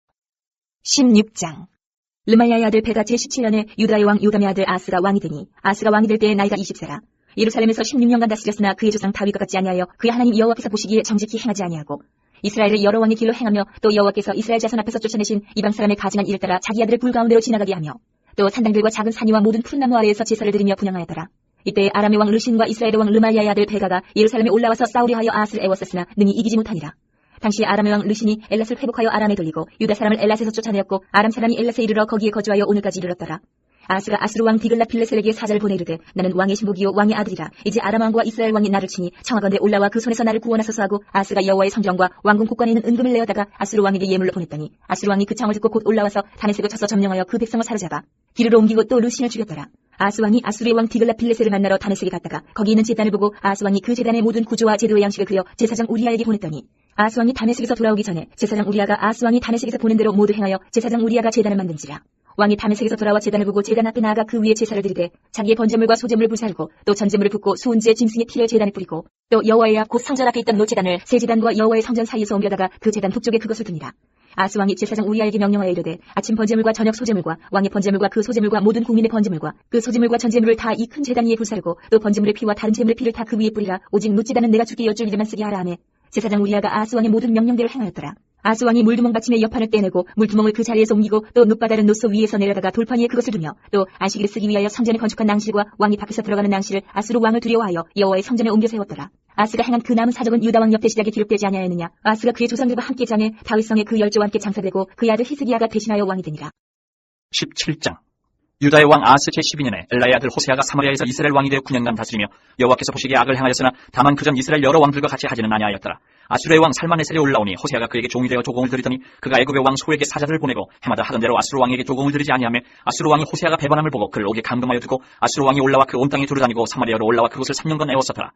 16장. 르말라의 아들 베가 제17년에 유다의 왕 요담의 아들 아스가 왕이 되니 아스가 왕이 될 때에 나이가 20세라. 예루살렘에서 16년간 다스렸으나 그의 조상 다윗과 같지 아니하여 그의 하나님 여호와께서 보시기에 정직히 행하지 아니하고 이스라엘을 여러 왕의 길로 행하며 또 여호와께서 이스라엘 자손 앞에서 쫓아내신 이방 사람의 가증한 일을 따라 자기 아들을 불 가운데로 지나가게 하며 또 산당들과 작은 산이와 모든 푸른 나무 아래에서 제사를 드리며 분향하였더라. 이때 아람의 왕 르신과 이스라엘의 왕 르말야의 아들 베가가 예루살렘에 올라와서 싸우려 하여 아스를 애웠었으나 능히 이기지 못하니라. 당시 아람의 왕 르신이 엘랏을 회복하여 아람에 돌리고 유다 사람을 엘랏에서 쫓아내었고 아람 사람이 엘랏에 이르러 거기에 거주하여 오늘까지 이르렀더라. 아스가 아수르 왕 디글라 빌레셀에게 사자를 보내 이르되 나는 왕의 신복이요 왕의 아들이라. 이제 아람 왕과 이스라엘 왕이 나를 치니 청하건대 올라와 그 손에서 나를 구원하소서 하고 아스가 여호와의 성전과 왕궁 곳간에 있는 은금을 내어다가 아수르 왕에게 예물로 보냈더니 아수르 왕이 그 청을 듣고 곧 올라와서 다메섹을 쳐서 점령하여 그 백성을 사로잡아 기르로 옮기고 또 르신을 죽였더라. 아스 왕이 아수르의 왕 디글라 빌레셀을 만나러 다메섹에 갔다가 거기 있는 제단을 보고 아스 왕이 그 제단의 모든 구조와 제도의 양식을 그려 제사장 우리아에게 보냈더니 아스 왕이 다메섹에서 돌아오기 전에 제사장 우리아가 아스 왕이 다메섹에서 보낸 대로 모두 행하여 제사장 우리아가 제단을 만든지라. 왕이 다메섹에서 돌아와 제단을 보고 제단 앞에 나아가 그 위에 제사를 드리되 자기의 번제물과 소제물을 불살고 또 전제물을 붓고 수은지의 짐승의 피를 제단에 뿌리고 또 여호와의 앞 곧 성전 앞에 있던 노제단을 새 제단과 여호와의 성전 사이에서 옮겨다가 그 제단 북쪽에 그것을 두니라. 아스 왕이 제사장 우리아에게 명령하여 이르되 아침 번제물과 저녁 소제물과 왕의 번제물과 그 소제물과 모든 국민의 번제물과 그 소제물과 전제물을 다 이 큰 제단 위에 불사르고 또 번제물의 피와 다른 제물의 피를 다 그 위에 뿌리라. 오직 놋제단은 내가 주께 여쭐 일만 쓰게 하라 하매 제사장 우리아가 아스 왕의 모든 명령대로 행하였더라. 아스 왕이 물두멍 받침의 옆판을 떼내고 물두멍을 그 자리에서 옮기고 또 놋바다른 놋소 위에서 내려다가 돌판 위에 그것을 두며 또 안식일을 쓰기 위하여 성전에 건축한 낭실과 왕이 밖에서 들어가는 낭실을 아수르 왕을 두려워하여 여호와의 성전에 옮겨 세웠더라. 아스가 행한 그 남은 사적은 유다 왕 역대 시작에 기록되지 아니하였느냐. 아스가 그의 조상들과 함께 장에 다윗성에 그 열조와 함께 장사되고 그의 아들 히스기야가 대신하여 왕이 되니라. 17장. 유다의 왕 아스 제12년에 엘라의 아들 호세아가 사마리아에서 이스라엘 왕이 되어 9년간 다스리며 여호와께서 보시기에 악을 행하였으나 다만 그전 이스라엘 여러 왕들과 같이 하지는 아니하였더라. 아수르의 왕 살마네셀이 올라오니 호세아가 그에게 종이 되어 조공을 드리더니 그가 애굽의 왕 소에게 사자들을 보내고 해마다 하던 대로 아수르 왕에게 조공을 드리지 아니하며 아수르 왕이 호세아가 배반함을 보고 그를 옥에 감금하여 두고 아수르 왕이 올라와 그 온 땅에 두루다니고 사마리아로 올라와 그곳을 3년간 애워쌌더라.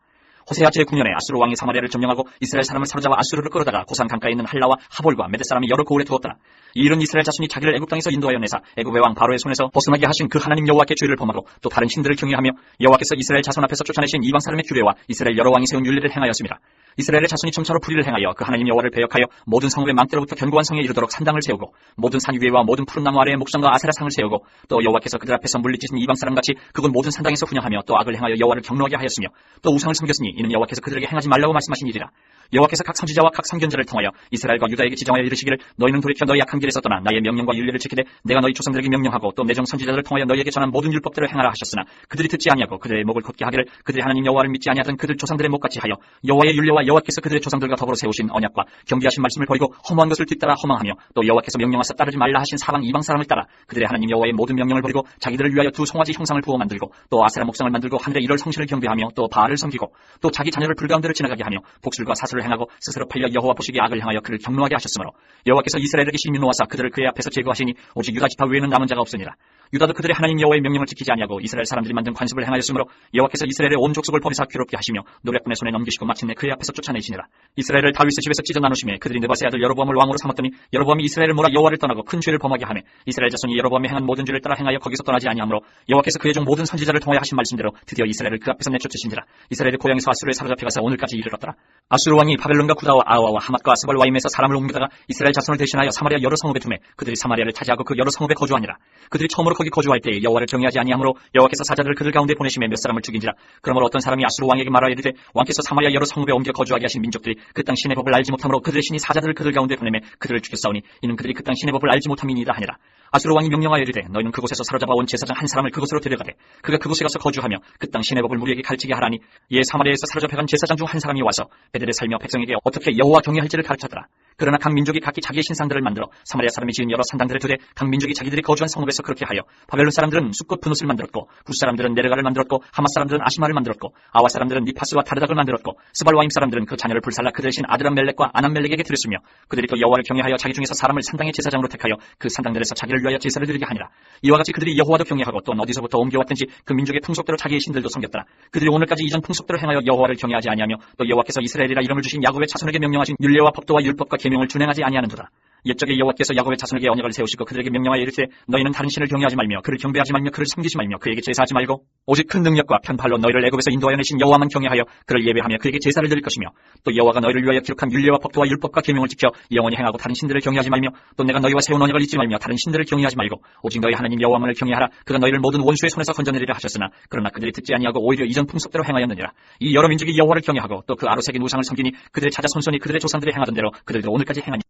호세아 제9년에 아수르 왕이 사마리아를 점령하고 이스라엘 사람을 사로잡아 아수르를 끌어다가 고산 강가에 있는 할라와 하볼과 메대 사람이 여러 고을에 두었더라. 이 일은 이스라엘 자손이 자기를 애굽 땅에서 인도하여 내사 애굽의 왕 바로의 손에서 벗어나게 하신 그 하나님 여호와께 죄를 범하고 또 다른 신들을 경외하며 여호와께서 이스라엘 자손 앞에서 쫓아내신 이방 사람의 규례와 이스라엘 여러 왕이 세운 율례를 행하였습니다. 이스라엘의 자손이 점차로 불의를 행하여 그 하나님 여호와를 배역하여 모든 성읍의 망대로부터 견고한 성에 이르도록 산당을 세우고 모든 산 위에와 모든 푸른 나무 아래에 목성과 아세라상을 세우고 또 여호와께서 그들 앞에서 물리치신 이방 사람같이 그곳 모든 산당에서 훈양하며 또 악을 행하여 여호와를 경노하게 하였으며 또 우상을 섬겼으니 이는 여호와께서 그들에게 행하지 말라고 말씀하신 일이라. 여호와께서 각 선지자와 각 선견자를 통하여 이스라엘과 유다에게 지정하여 이르시기를 너희는 돌이켜 너희 악한 길에서 떠나 나의 명령과 율례를 지키되 내가 너희 조상들에게 명령하고 또 내정 선지자들을 통하여 너희에게 전한 모든 율법대로 행하라 하셨으나 그들이 듣지 아니하고 그들의 목을 곧게 하기를 그들이 하나님 여호와를 믿지 아니하던 그들 조상들의 목같이 하여 여호와의 율례와 여호와께서 그들의 조상들과 더불어 세우신 언약과 경비하신 말씀을 버리고 허무한 것을 뒤따라 허망하며 또 여호와께서 명령하사 따르지 말라 하신 사방 이방 사람을 따라 그들의 하나님 여호와의 모든 명령을 버리고 자기들을 위하여 두 송아지 형상을 부어 만들고 또 아세라 목상을 만들고 하늘의 일월 성신을 경배하며 또 바알을 섬기고 또 자기 자녀를 불가운데로 지나가게 하며 복술과 사술을 행하고 스스로 팔려 여호와 보시기에 악을 행하여 그를 경노하게 하셨으므로 여호와께서 이스라엘에게 심히 놓아사 그들을 그의 앞에서 제거하시니 오직 유다 지파 외에는 남은 자가 없으니라. 유다도 그들의 하나님 여호와의 명령을 지키지 아니하고 이스라엘 사람들이 만든 관습을 행하였으므로 여호와께서 이스라엘의 온 족속을 버리사 괴롭게 하시며 노략군의 손에 넘기시고 마침내 그의 앞에서 쫓아내시니라. 이스라엘을 다윗의 집에서 찢어 나누심에 그들이 느바스의 아들 여로보암을 왕으로 삼았더니 여로보암이 이스라엘을 몰아 여호와를 떠나고 큰 죄를 범하게 하며 이스라엘 자손이 여로보암이 행한 모든 죄를 따라 행하여 거기서 떠나지 아니하므로 여호와께서 그의 종 모든 선지자를 통하여 하신 말씀대로 드디어 이스라엘을 그 앞에서 내쫓으신지라. 이스라엘의 고향에서 아수르에 사로잡혀 가서 오늘까지 이르렀더라. 아수르 왕이 바벨론과 구다와 아와와 하맛과 아스발와임에서 사람을 옮기다가 이스라엘 자손을 대신하여 사마리아 여러 성읍에 두매 그들이 사마리아를 차지하고 그 여러 성읍에 거주하니라. 그들이 처음으로 거기 거주할 때에 여호와를 경외하지 아니하므로 여호와께서 사자들을 그들 가운데 보내심에 몇 사람을 죽인지라. 그러므로 어떤 사람이 아수르 왕에게 말하여 이르되 왕께서 사마리아 여러 성읍에 옮겨 거주하게 하신 민족들이 그 땅 신의 법을 알지 못함으로 그들의 신이 사자들을 그들 가운데 보내매 그들을 죽였사오니 이는 그들이 그 땅 신의 법을 알지 못함이니이다 하니라. 아수르 왕이 명령하여 이르되 너희는 그곳에서 사로잡아 온 제사장 한 사람을 그곳으로 데려가되 그가 그곳에 가서 거주하며 그 땅 신의 법을 우리에게 가르치게 하라니 이에 사마리아에서 사로잡혀간 제사장 중 한 사람이 와서 베델에 살며 백성에게 어떻게 여호와 경외할지를 가르쳤더라. 그러나 각 민족이 각기 자기의 신상들을 만들어 사마리아 사람이 지은 여러 산당들을 두되 각 민족이 자기들이 거주한 성읍에서 그렇게 하여 바벨론 사람들은 숫꽃 분옷을 만들었고 굿 사람들은 네르가를 만들었고 하맛 사람들은 아시마를 만들었고 아와 사람들은 니파스와 다르닥을 만들었고 스발와임 사람들은 그 자녀를 불살라 그 대신 아드람멜렉과 아남멜렉에게 드렸으며 그들이 또 여호와를 경외하여 자기 중에서 사람을 산당의 제사장으로 택하여 그 산당들에서 자기를 위하여 제사를 드리게 하니라. 이와 같이 그들이 여호와도 경외하고 또 어디서부터 옮겨왔든지 그 민족의 풍속대로 자기의 신들도 섬겼더라. 그들이 오늘까지 이전 풍속대로 행하여 여호와를 경외하지 아니하며 또 여호와께서 이스라엘이라 이름을 주신 야곱의 자손에게 명령하신 율례와 법도와 율법과 계명을 준행하지 아니하는도다. 옛적에 여호와께서 야곱의 자손에게 언약을 세우시고 그들에게 명령하여 이르시되 너희는 다른 신을 경외하지 말며 그를 경배하지 말며 그를 섬기지 말며 그에게 제사하지 말고 오직 큰 능력과 편팔로 너희를 애굽에서 인도하여 내신 여호와만 경외하여 그를 예배하며 그에게 제사를 드릴 것이며 또 여호와가 너희를 위하여 기록한 율례와 법도와 율법과 계명을 지켜 영원히 행하고 다른 신들을 경외하지 말며 또 내가 너희와 세운 언약을 잊지 말며 다른 신들을 경외하지 말고 오직 너희 하나님 여호와만을 경외하라. 그가 너희를 모든 원수의 손에서 건져내리라 하셨으나 그러나 그들이 듣지 아니하고 오히려 이전 풍속대로 행하였느니라. 이 여러 민족이 여호와를 경외하고 또 그 아로새긴 우상을 섬기니 그들의 자자 손손이 그들의 조상들이 행하던 대로 그들도 오늘까지 행하니.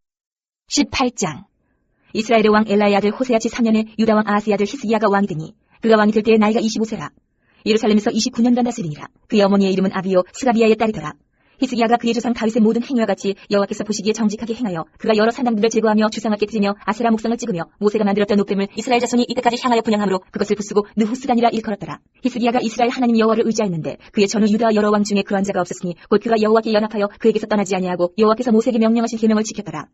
18장. 이스라엘의 왕 엘라의 아들 호세아 제3년에 유다 왕 아하스의 아들 히스기야가 왕이 되니 그가 왕이 될 때에 나이가 25세라. 예루살렘에서 29년간 다스리니라. 그의 어머니의 이름은 아비요 스가비아의 딸이더라. 히스기야가 그의 조상 다윗의 모든 행위와 같이 여호와께서 보시기에 정직하게 행하여 그가 여러 산당들을 제거하며 주상하게 드리며 아세라 목상을 찍으며 모세가 만들었던 옥뱀을 이스라엘 자손이 이때까지 향하여 분양함으로 그것을 부수고 느후스단이라 일컬었더라. 히스기야가 이스라엘 하나님 여호와를 의지하였는데 그의 전후 유다 여러 왕 중에 그한 자가 없었으니 곧 그가 여호와께 연합하여 그에게서 떠나지 아니하고 여호와께서 모세에게 명령하신 계명을 지켰더라.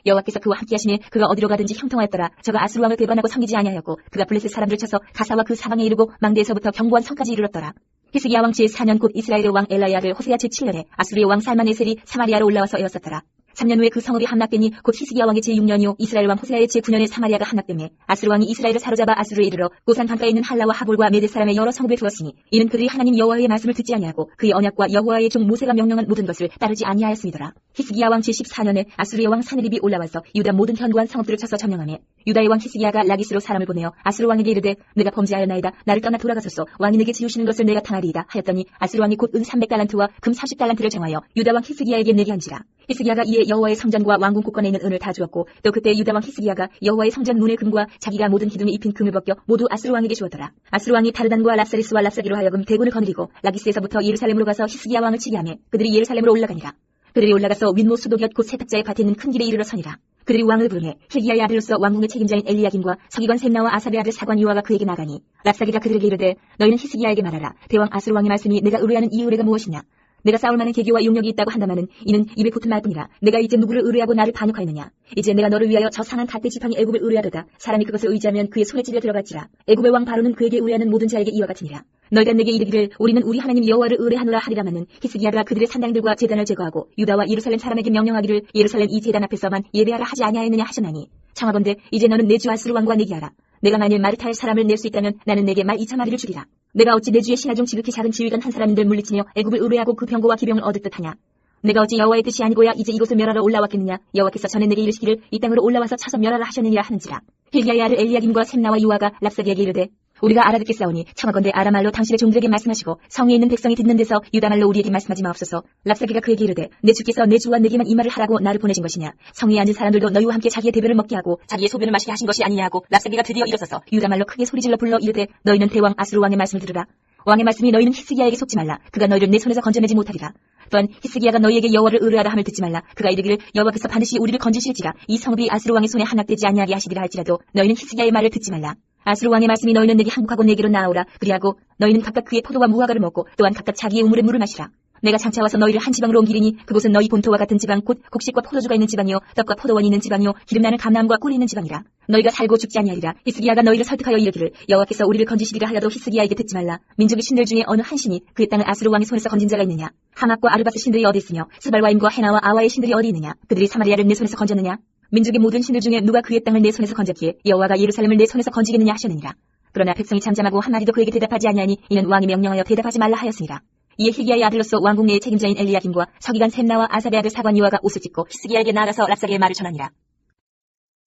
여호와께서 그와 함께 하시니 그가 어디로 가든지 형통하였더라. 저가 아수르 왕을 배반하고 섬기지 아니하였고 그가 블레셋 사람들을 쳐서 가사와 그 사방에 이르고 망대에서부터 견고한 성까지 이르렀더라. 히스기야 왕 제4년 곧 이스라엘의 왕 엘라의 아들 호세아 제7년에 아수르의 왕 살마네셀이 사마리아로 올라와서 에웠었더라. 3년 후에 그 성읍이 함락되니 곧 히스기야 왕의 제6년이요 이스라엘 왕 호세아의 제9년에 사마리아가 함락되매 아수르 왕이 이스라엘을 사로잡아 아수르에 이르러 고산 강가에 있는 할라와 하볼과 메대 사람의 여러 성읍에 두었으니 이는 그들이 하나님 여호와의 말씀을 듣지 아니하고 그의 언약과 여호와의 종 모세가 명령한 모든 것을 따르지 아니하였음이더라. 히스기야 왕 제14년에 아수르의 왕 사느립이 올라와서 유다 모든 견고한 성읍들을 쳐서 점령하매 유다의 왕 히스기야가 라기스로 사람을 보내어 아수르 왕에게 이르되 내가 범죄하였나이다. 나를 떠나 돌아가소서. 왕이 내게 지우시는 것을 내가 당하리이다 하였더니 아수르 왕이 곧 은 300달란트와 금 40달란트를 정하여 유다 왕 히스기야에게 내게 한지라. 히스기야가 이에 여호와의 성전과 왕궁 곳간에 있는 은을 다 주었고 또 그때 유다 왕 히스기야가 여호와의 성전 문의 금과 자기가 모든 기둥에 입힌 금을 벗겨 모두 아스루 왕에게 주었더라. 아스루 왕이 다르단과 랍사리스와 랍사기로 하여금 대군을 거느리고 라기스에서부터 예루살렘으로 가서 히스기야 왕을 치게 하며 그들이 예루살렘으로 올라가니라. 그들이 올라가서 윗모 수도곁 곧 세탁자의 밭에 있는 큰 길에 이르러 서니라. 그들이 왕을 부르매 hil기야의 아들로서 왕궁의 책임자인 엘리야김과 서기관 셈나와 아사랴의 아들 사관 요아가 그에게 나가니 랍사기가 그들에게 이르되 너희는 히스기야에게 말하라. 대왕 아스루 왕의 말씀이 내가 의뢰하는 이 의뢰가 무엇이냐. 내가 싸울 만한 계기와 용력이 있다고 한다마는 이는 입에 붙은 말뿐이라. 내가 이제 누구를 의뢰하고 나를 반역하였느냐. 이제 내가 너를 위하여 저 상한 갓대 지팡이 애굽을 의뢰하도다. 사람이 그것을 의지하면 그의 손에 찔려 들어갈지라. 애굽의 왕 바로는 그에게 의뢰하는 모든 자에게 이와 같으니라. 너희가 내게 이르기를 우리는 우리 하나님 여호와를 의뢰하노라 하리라마는 히스기야가 그들의 산당들과 제단을 제거하고 유다와 예루살렘 사람에게 명령하기를 예루살렘 이 제단 앞에서만 예배하라 하지 아니하였느냐 하셨나니 청하건대 이제 너는 내 주 아스루 왕과 내기하라. 내가 만일 말을 탈 사람을 낼 수 있다면 나는 내게 말 2,000마리를 주리라. 내가 어찌 내 주의 신하 중 지극히 작은 지휘관 한 사람인들 물리치며 애굽을 의뢰하고 그 병거와 기병을 얻을 듯하냐. 내가 어찌 여호와의 뜻이 아니고야 이제 이곳을 멸하러 올라왔겠느냐. 여호와께서 전에 내게 이르시기를 이 땅으로 올라와서 쳐서 멸하라 하셨느니라 하는지라. hil기야의 아들 엘리야김과 셈나와 유아가 랍사기에게 이르되 우리가 알아듣겠사오니 청하건대 아람말로 당신의 종들에게 말씀하시고 성에 있는 백성이 듣는 데서 유다말로 우리에게 말씀하지 마옵소서. 랍사기가 그에게 이르되 내 주께서 내 주와 내게만 이 말을 하라고 나를 보내신 것이냐. 성에 앉은 사람들도 너희와 함께 자기의 대변을 먹게 하고 자기의 소변을 마시게 하신 것이 아니냐 하고 랍사기가 드디어 일어서서 유다말로 크게 소리질러 불러 이르되 너희는 대왕 아스루 왕의 말씀을 들으라. 왕의 말씀이 너희는 히스기야에게 속지 말라. 그가 너희를 내 손에서 건져내지 못하리라. 또한 히스기야가 너희에게 여호와를 의뢰하라 함을 듣지 말라. 그가 이르기를 여호와께서 반드시 우리를 건지실지라. 이 성읍이 아스루 왕의 손에 함락되지 아니하게 하시리라 할지라도 너희는 히스기야의 말을 듣지 말라. 아스루 왕의 말씀이 너희는 내게 항복하고 내게로 나아오라. 그리하고 너희는 각각 그의 포도와 무화과를 먹고 또한 각각 자기의 우물의 물을 마시라. 내가 장차 와서 너희를 한 지방으로 옮기리니 그곳은 너희 본토와 같은 지방 곧 곡식과 포도주가 있는 지방이요 떡과 포도원이 있는 지방이요 기름나는 감나무과 꿀이 있는 지방이라. 너희가 살고 죽지 아니하리라. 히스기야가 너희를 설득하여 이르기를 여호와께서 우리를 건지시리라 하여도 히스기야에게 듣지 말라. 민족의 신들 중에 어느 한 신이 그의 땅을 아스루 왕의 손에서 건진 자가 있느냐. 하맛과 아르바스 신들이 어디 있으며 스발와임과 헤나와 아와의 신들이 어디 있느냐. 그들이 사마리아를 내 손에서 건졌느냐. 민족의 모든 신들 중에 누가 그의 땅을 내 손에서 건졌기에 여호와가 예루살렘을 내 손에서 건지겠느냐 하셨느니라. 그러나 백성이 잠잠하고 한마디도 그에게 대답하지 아니하니 이는 왕이 명령하여 대답하지 말라 하였으니라. 이에 hil기야의 아들로서 왕궁 내의 책임자인 엘리야김과 서기관 셈나와 아사랴의 아들 사관 요아가 옷을 찢고 히스기야에게 나아가서 랍사기의 말을 전하니라.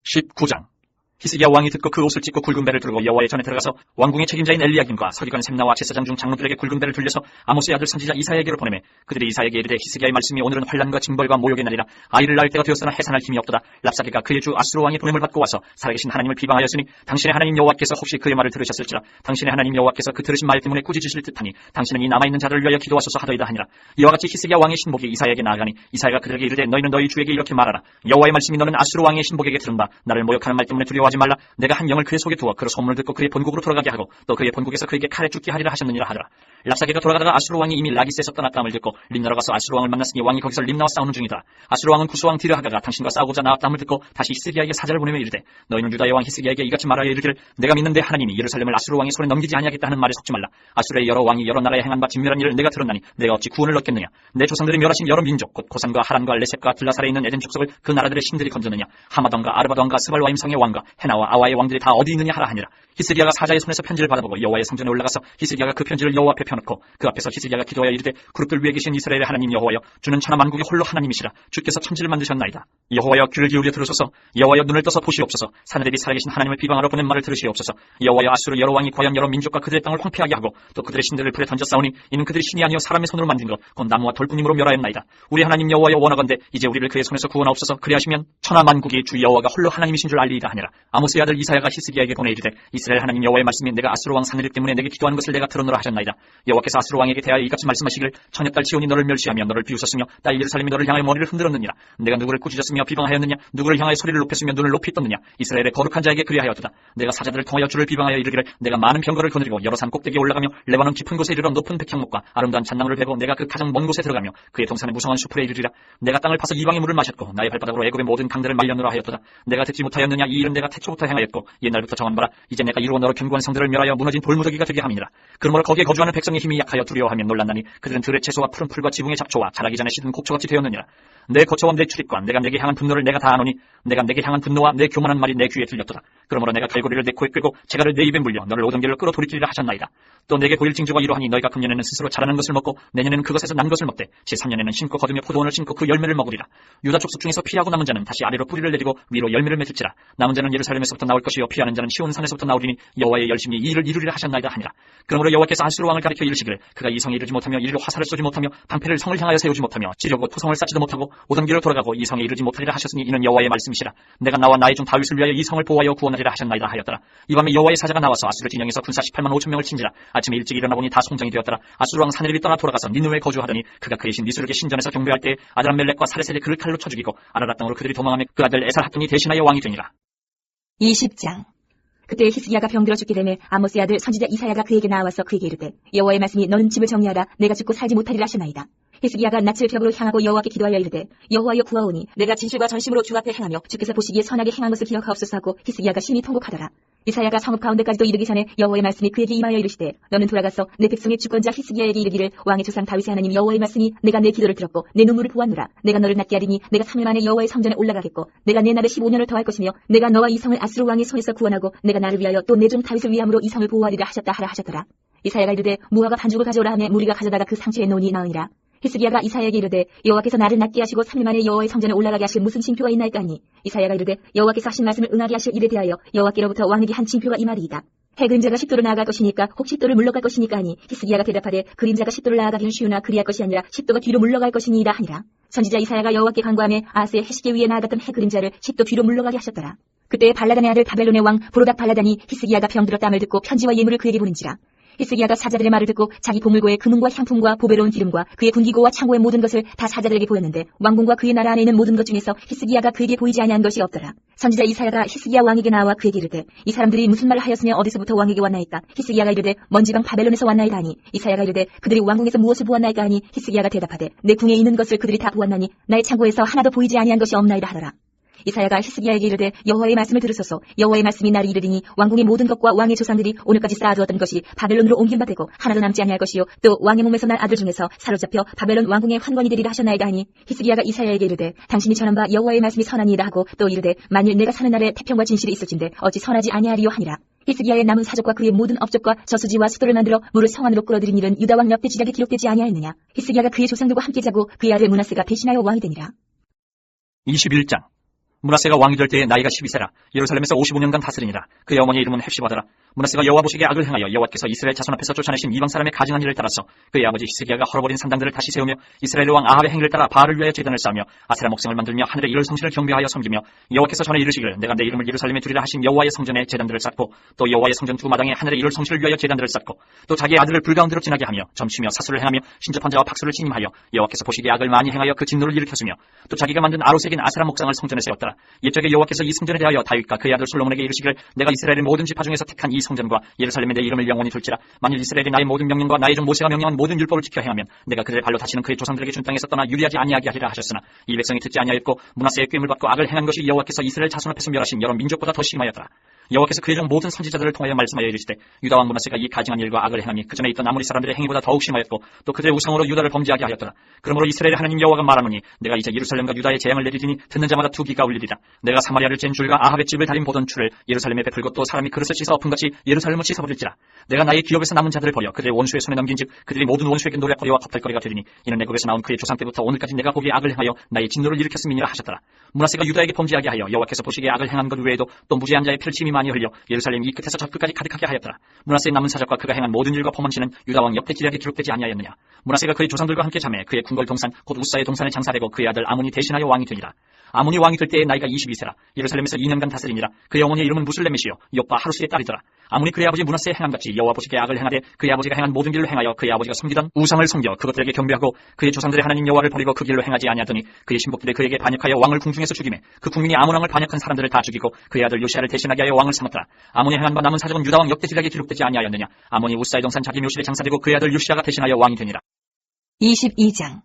19장 히스기야 왕이 듣고 그 옷을 찢고 굵은 배를 들고 여호와의 전에 들어가서 왕궁의 책임자인 엘리야김과 서기관 셈나와 제사장 중 장로들에게 굵은 배를 들려서 아모스의 아들 선지자 이사야에게로 보내매 그들이 이사야에게 이르되 히스기야의 말씀이 오늘은 환난과 징벌과 모욕의 날이라 아이를 낳을 때가 되었으나 해산할 힘이 없도다. 랍사기가 그의 주 아스루 왕의 보냄을 받고 와서 살아계신 하나님을 비방하였으니 당신의 하나님 여호와께서 혹시 그의 말을 들으셨을지라. 당신의 하나님 여호와께서 그 들으신 말 때문에 꾸짖으실 듯하니 당신은 이 남아있는 자들을 위하여 기도하소서 하더이다 하니라. 이와 같이 히스기야 왕의 신복이 이사야에게 나아가니 이사야가 그들에게 이르되 너희는 너희 주에게 이렇게 말하라. 여호와의 말씀이 너는 아스루 왕의 신복에게 들은 바 나를 모욕하는 말 때문에 두려워하지 말라. 내가 한 영을 그의 속에 두어 그의 소문을 듣고 그의 본국으로 돌아가게 하고 또 그의 본국에서 그에게 칼에 죽게 하리라 하셨느니라 하더라. 랍사기가 돌아가다가 아수르 왕이 이미 라기스에서 떠났다함을 듣고 림나로 가서 아수르 왕을 만났으니 왕이 거기서 림나와 싸우는 중이다. 아수르 왕은 구스왕 디르하가가 당신과 싸우고자 나왔다함을 듣고 다시 히스기야에게 사자를 보내며 이르되 너희는 유다의 왕 히스기야에게 이같이 말하여 이르기를 내가 믿는 내 하나님이 예루살렘을 아수르 왕의 손에 넘기지 아니하겠다 하는 말에 속지 말라. 아수르의 여러 왕이 여러 나라에 행한 바 진멸한 일을 내가 들었나니 내가 어찌 구원을 얻겠느냐. 내 조상들이 멸하신 여러 민족 곧 고산과 하란과 레셋과 들라살에 있는 에덴 족속을 그 나라들의 신들이 건졌느냐. 하마던과 아르바던과 스발와임 성의 왕과 헤나와 아와의 왕들이 다 어디 있느냐 하라 하니라. 히스기야가 사자의 손에서 편지를 받아보고 여호와의 성전에 올라가서 히스기야가 그 편지를 여호와 앞에 펴놓고 그 앞에서 히스기야가 기도하여 이르되 그룹들 위에 계신 이스라엘의 하나님 여호와여 주는 천하 만국의 홀로 하나님이시라. 주께서 천지를 만드셨나이다. 여호와여 귀를 기울여 들으소서. 여호와여 눈을 떠서 보시옵소서. 사내들이 살아계신 하나님을 비방하러 보낸 말을 들으시옵소서. 여호와여 아수르 여러 왕이 과연 여러 민족과 그들의 땅을 황폐하게 하고 또 그들의 신들을 불에 던져 싸우니 이는 그들이 신이 아니여 사람의 손으로 만든 것 곧 나무와 돌뿐임으로 멸하였나이다. 우리 하나님 여호와여 원하건대 이제 우리를 그의 손에서 구원하옵소서. 그리하시면 천하 만국이 주 여호와가 홀로 하나님이신 줄 알리이다 하니라. 아모스의 아들 이사야가 히스기야에게 보내 이르되 이스라엘 하나님 여호와의 말씀이 내가 아수르 왕 사내립 때문에 내게 기도하는 것을 내가 들었노라 하셨나이다. 여호와께서 아수르 왕에게 대하여 이같이 말씀하시기를 처녀딸 시온이 너를 멸시하며 너를 비웃었으며 딸 예루살렘이 너를 향하여 머리를 흔들었느니라. 내가 누구를 꾸짖었으며 비방하였느냐. 누구를 향하여 소리를 높였으며 눈을 높이 떴느냐. 이스라엘의 거룩한 자에게 그리하였도다. 내가 사자들을 통하여 주를 비방하여 이르기를 내가 많은 병거를 거느리고 여러 산 꼭대기에 올라가며 레바논 깊은 곳에 이르러 높은 백향목과 아름다운 잣나무를 베고 내가 그 가장 먼 곳에 들어가며 그의 동산의 무성한 숲에 이르리라. 내가 땅을 파서 이방의 물을 마셨고 나의 발바닥으로 애굽의 모든 강들을 말려놓으라 하였도다. 내가 듣지 못하였느냐. 이 일은 내가 태초부터 행하였고 옛날부터 정한 바라. 이제 내가 이루어 너로 견고한 성들을 멸하여 무너진 돌무더기가 되게 함이니라. 그러므로 거기에 거주하는 백성의 힘이 약하여 두려워하며 놀랐나니 그들은 들의 채소와 푸른 풀과 지붕의 잡초와 자라기 전에 시든 곡초같이 되었느니라. 내 거처와 내 출입과 내가 내게 향한 분노를 내가 다 아노니 내가 내게 향한 분노와 내 교만한 말이 내 귀에 들렸도다. 그러므로 내가 갈고리를 내 코에 꿰고 재갈을 내 입에 물려 너를 오던 길로 끌어 돌이키리라 하셨나이다. 또 내게 보일 징조가 이러하니 너희가 금년에는 스스로 자라는 것을 먹고 내년에는 그것에서 난 것을 먹되 제3년에는 심고 거두며 포도원을 심고 그 열매를 먹으리라. 유다 족속 중에서 피하고 남은 자는 다시 아래로 뿌리를 내리고 위로 열매를 맺을지라. 남은 자는 예루살렘 예루살렘에서부터 나올 것이요 피하는 자는 시온 산에서부터 나오리니 여호와의 열심히 이 일을 이루리라 하셨나이다 하니라. 그러므로 여호와께서 아수르 왕을 가리켜 이르시기를 그가 이 성에 이르지 못하며 이리로 화살을 쏘지 못하며 방패를 성을 향하여 세우지 못하며 찌려고 토성을 쌓지도 못하고 오던 길로 돌아가고 이 성에 이르지 못하리라 하셨으니 이는 여호와의 말씀이시라. 내가 나와 나의 종 다윗을 위하여 이 성을 보호하여 구원하리라 하셨나이다 하였더라. 이 밤에 여호와의 사자가 나와서 아수르 진영에서 군사 18만 5천 명을 친지라. 아침에 일찍 일어나 보니 다 송장이 되었더라. 아수르 왕 사네립이 떠나 돌아가서 니느웨에 거주하더니 그가 그의 신 니스룩의 신전에서 경배할 때 아드람멜렉과 사레셀이 그를 칼로 쳐 죽이고 아라랏 땅으로 그들이 도망하며 그 아들 에살핫돈이 대신하여 왕이 되니라. 20장. 그때 히스기야가 병들어 죽게 되매 아모스의 아들 선지자 이사야가 그에게 나와서 그에게 이르되 여호와의 말씀이 너는 집을 정리하라 내가 죽고 살지 못하리라 하시나이다. 히스기야가 낯을 벽으로 향하고 여호와께 기도하여 이르되 여호와여 구하오니 내가 진실과 전심으로 주 앞에 행하며 주께서 보시기에 선하게 행한 것을 기억하옵소서 하고 히스기야가 심히 통곡하더라. 이사야가 성읍 가운데까지도 이르기 전에 여호와의 말씀이 그에게 임하여 이르시되 너는 돌아가서 내 백성의 주권자 히스기야에게 이르기를 왕의 조상 다윗의 하나님 여호와의 말씀이 내가 내 기도를 들었고 내 눈물을 보았노라. 내가 너를 낫게 하리니 내가 3일 만에 여호와의 성전에 올라가겠고 내가 내 날에 15년을 더할 것이며 내가 너와 이 성을 아수르 왕의 손에서 구원하고 내가 나를 위하여 또 내 종 다윗을 위함으로 이 성을 보호하리라 하셨다 하라 하셨더라. 이사야가 이르되 무화과 반죽을 가져오라 하매 무리가 가져다가 그 상처에 놓으니 나으니라. 히스기야가 이사야에게 이르되 여호와께서 나를 낫게 하시고 3일 만에 여호와의 성전에 올라가게 하실 무슨 징표가 있나이까 하니 이사야가 이르되 여호와께서 하신 말씀을 응하게 하실 일에 대하여 여호와께로부터 왕에게 한 징표가 이 말이이다. 해 그림자가 10도로 나아갈 것이니까 혹 10도를 물러갈 것이니까 하니 히스기야가 대답하되 그림자가 10도를 나아가기는 쉬우나 그리할 것이 아니라 10도가 뒤로 물러갈 것이니이다 하니라. 선지자 이사야가 여호와께 간구하며 아하스의 해시계 위에 나아갔던 해 그림자를 10도 뒤로 물러가게 하셨더라. 그때 발라단의 아들 바벨론의 왕 브로닥 발라단이 히스기야가 병들었다함을 듣고 편지와 예물을 그에게 보낸지라. 히스기야가 사자들의 말을 듣고 자기 보물고의 금은과 향품과 보배로운 기름과 그의 군기고와 창고의 모든 것을 다 사자들에게 보였는데 왕궁과 그의 나라 안에 있는 모든 것 중에서 히스기야가 그에게 보이지 아니한 것이 없더라. 선지자 이사야가 히스기야 왕에게 나와 그에게 이르되 이 사람들이 무슨 말을 하였으며 어디서부터 왕에게 왔나이까. 히스기야가 이르되 먼 지방 바벨론에서 왔나이다 하니 이사야가 이르되 그들이 왕궁에서 무엇을 보았나이까 하니 히스기야가 대답하되 내 궁에 있는 것을 그들이 다 보았나니 나의 창고에서 하나도 보이지 아니한 것이 없나이다 하더라. 이사야가 히스기야에게 이르되 여호와의 말씀을 들으소서. 여호와의 말씀이 나를 이르리니 왕궁의 모든 것과 왕의 조상들이 오늘까지 쌓아두었던 것이 바벨론으로 옮긴 바 되고 하나도 남지 아니할 것이요 또 왕의 몸에서 난 아들 중에서 사로잡혀 바벨론 왕궁의 환관이 되리라 하셨나이다 하니 히스기야가 이사야에게 이르되 당신이 전한 바 여호와의 말씀이 선하니이다 하고 또 이르되 만일 내가 사는 날에 태평과 진실이 있을진데 어찌 선하지 아니하리요 하니라. 히스기야의 남은 사족과 그의 모든 업적과 저수지와 수도를 만들어 물을 성안으로 끌어들인 일은 유다 왕 역대 지략에 기록되지 아니하였느냐. 히스기야가 그의 조상들과 함께 자고 그의 아들 므낫세가 대신하여 왕이 되니라. 21장. 므낫세가 왕이 될 때에 나이가 12세라. 예루살렘에서 55년간 다스리니라. 그의 어머니의 이름은 헵시바더라. 므낫세가 여호와 보시기에 악을 행하여 여호와께서 이스라엘 자손 앞에서 쫓아내신 이방 사람의 가증한 일을 따라서 그의 아버지 히스기야가 헐어버린 산당들을 다시 세우며 이스라엘 왕 아합의 행위를 따라 바알을 위하여 제단을 쌓으며 아세라 목성을 만들며 하늘의 이를 성신을 경배하여 섬기며 여호와께서 전에 이르시기를 내가 내 이름을 예루살렘에 두리라 하신 여호와의 성전에 제단들을 쌓고 또 여호와의 성전 두 마당에 하늘의 이를 성신을 위하여 제단들을 쌓고 또 자기의 아들을 불가운데로 지나게 하며 점치며 사수를 행하며 신접한 자와 박수를 진임하여 여호와께서 보시기에 악을 많이 행하여 그 진노를 일으켰으며 또 자기가 만든 아로색인 아세라 목상을 성전에 세웠더라. 옛적에 여호와께서 이 성전에 대하여 다윗과 그의 아들 솔로몬에게 이르시기를 내가 이스라엘의 모든 지파 중에서 택한 이 성전과 예루살렘에 내 이름을 영원히 둘지라. 만일 이스라엘이 나의 모든 명령과 나의 종 모세가 명령한 모든 율법을 지켜 행하면 내가 그들의 발로 다시는 그의 조상들에게 준 땅에서 떠나 유리하지 아니하게 하리라 하셨으나 이 백성이 듣지 아니하였고 므낫세의 꾀임을 받고 악을 행한 것이 여호와께서 이스라엘 자손 앞에서 멸하신 여러 민족보다 더 심하였더라. 여호와께서 그의 종 모든 선지자들을 통하여 말씀하여 이르시되 유다 왕 므낫세가 이 가증한 일과 악을 행함이 그전에 있던 아모리 사람들의 행위보다 더욱 심하였고 또 그들의 우상으로 유다를 범죄하게 하였더라. 그러므로 이스라엘의 하나님 여호와가 말하노니 내가 이제 예루살렘과 유다에 재앙을 내리리니 듣는 자마다 두 귀가 울리리라. 내가 사마리아를 잰 줄과 아합의 집을 달인 보던 줄을 예루살렘에 베풀고 또 사람이 그릇을 씻어 엎은같이 예루살렘을 씻어버릴지라. 내가 나의 기업에서 남은 자들을 버려 그들의 원수의 손에 넘긴즉 그들이 모든 원수에게 노략거리와 겁탈거리가 되리니 이는 애굽에서 나온 그의 조상 때부터 오늘까지 내가 보기에 악을 행하여 나의 진노를 일으켰음이니라 하셨더라. 므낫세가 유다에게 범죄하게 하여 여호와께서 보시기에 악을 행한 것 외에도 또 무지한 자의 피를 침이 많이 흘려 예루살렘 이 끝에서 저 끝까지 가득하게 하였더라. 므낫세의 남은 사적과 그가 행한 모든 일과 범언치는 유다 왕 역대 지략에 기록되지 아니하였느냐. 므낫세가 그의 조상들과 함께 자매 그의 궁궐 동산 곧 우사의 동산에 장사되고 그의 아들 아몬이 대신하여 왕이 되니라. 아몬이 왕이 될 때의 나이가 22세라. 예루살렘에서 2년간 다스리니라. 그의 어머니의 이름은 무슬레메시요 욥과 하루스의 딸이더라. 아몬이 그의 아버지 므낫세의 행함같이 여호와 보시기에 악을 행하되 그의 아버지가 행한 모든 길로 행하여 그의 아버지가 섬기던 우상을 섬겨 그것들에게 경배하고 그의 조상들의 하나님 여호와를 버리고 그 길로 행하지 아니하더니 그의 신복들이 그에게 반역하여 왕을 궁중에서 죽이매 그 국민이 아몬 왕을 반역한 사람들을 다 죽이고 그의 아들 요시아를 대신하게 하여 왕을 삼았더라. 아몬이 행한 바 남은 사적은 유다 왕 역대 지략에 기록되지 아니하였느냐. 아몬이 우사의 동산 자기 묘실에 장사되고 그의 아들 요시아가 대신하여 왕이 되니라. 22장.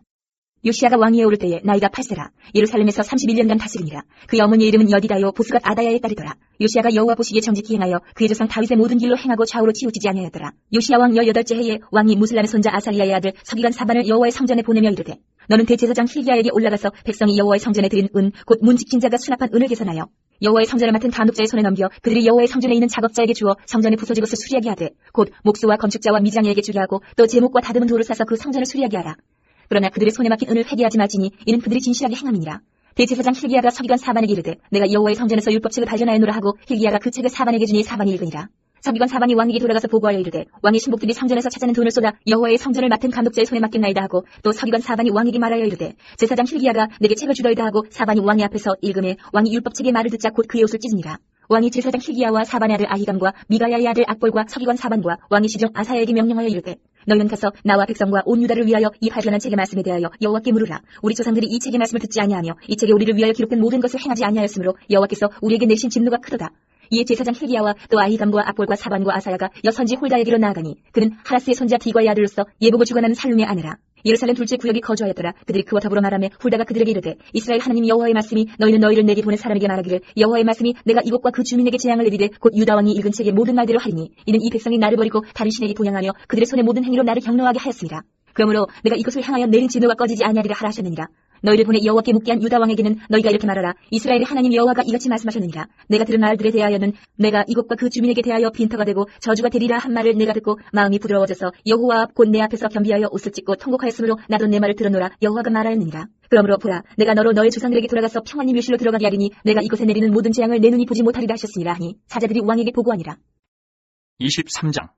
요시아가 왕위에 오를 때에 나이가 8세라. 예루살렘에서 31년간 다스리니라. 그의 어머니의 이름은 여디다요 보스갓 아다야의 딸이더라. 요시아가 여호와 보시기에 정직히 행하여 그의 조상 다윗의 모든 길로 행하고 좌우로 치우치지 아니하였더라. 요시아 왕 18째 해에 왕이 무슬람의 손자 아살리아의 아들 서기관 사반을 여호와의 성전에 보내며 이르되 너는 대제사장 힐기야에게 올라가서 백성이 여호와의 성전에 드린 은 곧 문직진 자가 수납한 은을 계산하여 여호와의 성전을 맡은 단독자의 손에 넘겨 그들이 여호와의 성전에 있는 작업자에게 주어 성전에 부서진 것을 수리하게 하되 곧 목수와 건축자와 미장이에게 주게 하고 또 제목과 다듬은 돌을 사서 그 성전을 수리하게 하라. 그러나 그들의 손에 맡긴 은을 회개하지 말지니 이는 그들이 진실하게 행함이니라. 대제사장 hil기야가 서기관 사반에게 이르되 내가 여호와의 성전에서 율법책을 발견하였노라 하고 hil기야가 그 책을 사반에게 주니 사반이 읽으니라. 서기관 사반이 왕에게 돌아가서 보고하여 이르되 왕의 신복들이 성전에서 찾아낸 돈을 쏟아 여호와의 성전을 맡은 감독자의 손에 맡겼나이다 하고 또 서기관 사반이 왕에게 말하여 이르되 제사장 hil기야가 내게 책을 주더이다 하고 사반이 왕의 앞에서 읽음에 왕이 율법책의 말을 듣자 곧 그의 옷을 찢으니라. 왕이 제사장 hil기야와 사반의 아들 아히감과 미가야의 아들 악볼과 서기관 사반과 왕의 시종 아사야에게 명령하여 이르되 너희는 가서 나와 백성과 온 유다를 위하여 이 발견한 책의 말씀에 대하여 여호와께 물으라. 우리 조상들이 이 책의 말씀을 듣지 아니하며 이 책에 우리를 위하여 기록된 모든 것을 행하지 아니하였으므로 여호와께서 우리에게 내신 진노가 크도다. 이에 제사장 hil기야와 또 아히감과 악볼과 사반과 아사야가 여선지 홀다에게로 나아가니 그는 하라스의 손자 디과의 아들로서 예복을 주관하는 살룸의 아내라. 예루살렘 둘째 구역이 거주하였더라. 그들이 그와 더불어 말하며 훌다가 그들에게 이르되 이스라엘 하나님 여호와의 말씀이 너희는 너희를 내게 보낸 사람에게 말하기를 여호와의 말씀이 내가 이곳과 그 주민에게 재앙을 내리되 곧 유다 왕이 읽은 책의 모든 말대로 하리니 이는 이 백성이 나를 버리고 다른 신에게 분향하며 그들의 손의 모든 행위로 나를 경노하게 하였습니다. 그러므로 내가 이것을 향하여 내린 진노가 꺼지지 아니하리라 하라 하셨느니라. 너희를 보내 여호와께 묻게 한 유다 왕에게는 너희가 이렇게 말하라. 이스라엘의 하나님 여호와가 이같이 말씀하셨느니라. 내가 들은 말들에 대하여는 내가 이곳과 그 주민에게 대하여 빈터가 되고 저주가 되리라 한 말을 내가 듣고 마음이 부드러워져서 여호와 앞 곧 내 앞에서 겸비하여 옷을 찢고 통곡하였으므로 나도 내 말을 들어노라. 여호와가 말하였느니라. 그러므로 보라, 내가 너로 너의 조상들에게 돌아가서 평안히 묘실로 들어가게 하리니 내가 이곳에 내리는 모든 재앙을 내 눈이 보지 못하리라 하셨으니라 하니 사자들이 왕에게 보고하니라. 23장.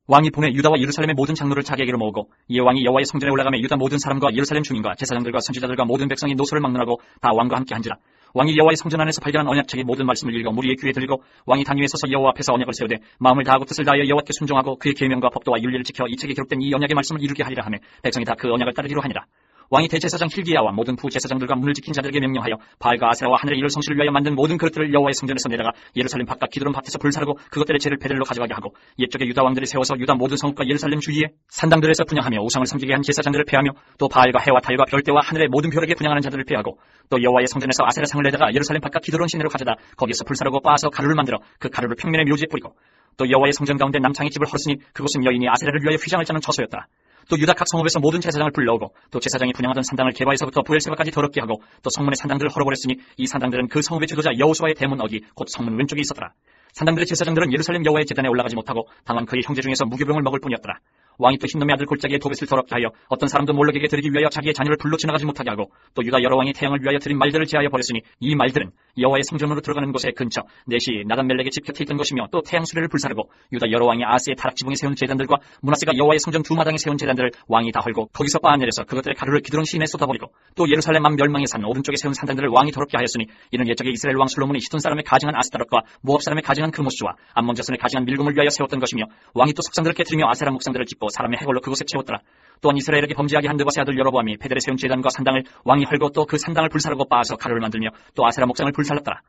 왕이 보내 유다와 예루살렘의 모든 장로를 자기에게로 모으고 이에 왕이 여호와의 성전에 올라가며 유다 모든 사람과 예루살렘 주민과 제사장들과 선지자들과 모든 백성이 노소를 막론하고 다 왕과 함께 한지라. 왕이 여호와의 성전 안에서 발견한 언약책의 모든 말씀을 읽어 무리의 귀에 들고 왕이 단 위에 서서 여호와 앞에서 언약을 세우되 마음을 다하고 뜻을 다하여 여호와께 순종하고 그의 계명과 법도와 윤리를 지켜 이 책에 기록된 이 언약의 말씀을 이루게 하리라 하며 백성이 다 그 언약을 따르기로 하니라. 왕이 대제사장 hil기야와 모든 부제사장들과 문을 지킨 자들에게 명령하여 바알과 아세라와 하늘의 이를 성실을 위하여 만든 모든 그릇들을 여호와의 성전에서 내다가 예루살렘 바깥 기드론 밭에서 불사르고 그것들의 재를 베델로 가져가게 하고 옛적에 유다 왕들이 세워서 유다 모든 성읍과 예루살렘 주위에 산당들에서 분향하며 우상을 섬기게 한 제사장들을 패하며 또 바알과 해와 달과 별대와 하늘의 모든 별에게 분향하는 자들을 패하고 또 여호와의 성전에서 아세라상을 내다가 예루살렘 바깥 기드론 시내로 가져다 거기에서 불사르고 빻아서 가루를 만들어 그 가루를 평면의 묘지에 뿌리고 또 여호와의 성전 가운데 남창의 집을 헐었으니 그곳은 여인이 아세라를 위하여 휘장을 짜는 처소였더라. 또 유다 각 성읍에서 모든 제사장을 불러오고 또 제사장이 분향하던 산당을 게바에서부터 부엘세바까지 더럽게 하고 또 성문의 산당들을 헐어버렸으니 이 산당들은 그 성읍의 지도자 여호수아의 대문 어기 곧 성문 왼쪽에 있었더라. 산당들의 제사장들은 예루살렘 여호와의 제단에 올라가지 못하고 다만 그의 형제 중에서 무교병을 먹을 뿐이었더라. 왕이 또 흰놈의 아들 골짜기의 도벳을 더럽게 하여 어떤 사람도 몰락에게 드리기 위하여 자기의 자녀를 불로 지나가지 못하게 하고 또 유다 여러 왕이 태양을 위하여 드린 말들을 제하여 버렸으니 이 말들은 여호와의 성전으로 들어가는 곳의 근처 넷이 나단멜렉의 집 곁에 있던 것이며 또 태양 수레를 불사르고 유다 여러 왕이 아스의 타락 지붕에 세운 제단들과 므낫세가 여호와의 성전 두 마당에 세운 제단들을 왕이 다 헐고 거기서 빻아내려서 그것들의 가루를 기드론 시내에 쏟아버리고 또 예루살렘 만 멸망의 산 오른쪽에 세운 산당들을 왕이 더럽게 하였으니 이는 옛적에 이스라엘 왕 솔로몬이 시돈 사람의 가증한 아스타롯과 모압 사람의 가증한 크모스와 암몬 자손의 가증한 밀금을 위하여 세웠던 것이며 왕이 또 석상들을 깨뜨리며 아세라 목상들을 찢고 사람의 해골로 그곳에 채웠더라. 또한 이스라엘에게 범죄하게 한 느바세 아들 여로보암이 베델에 세운 제단과 산당을 왕이 헐고 또 그 산당을 불사르고 빻아서 가루를 만들며 또 아세라 목상을 불살랐더라.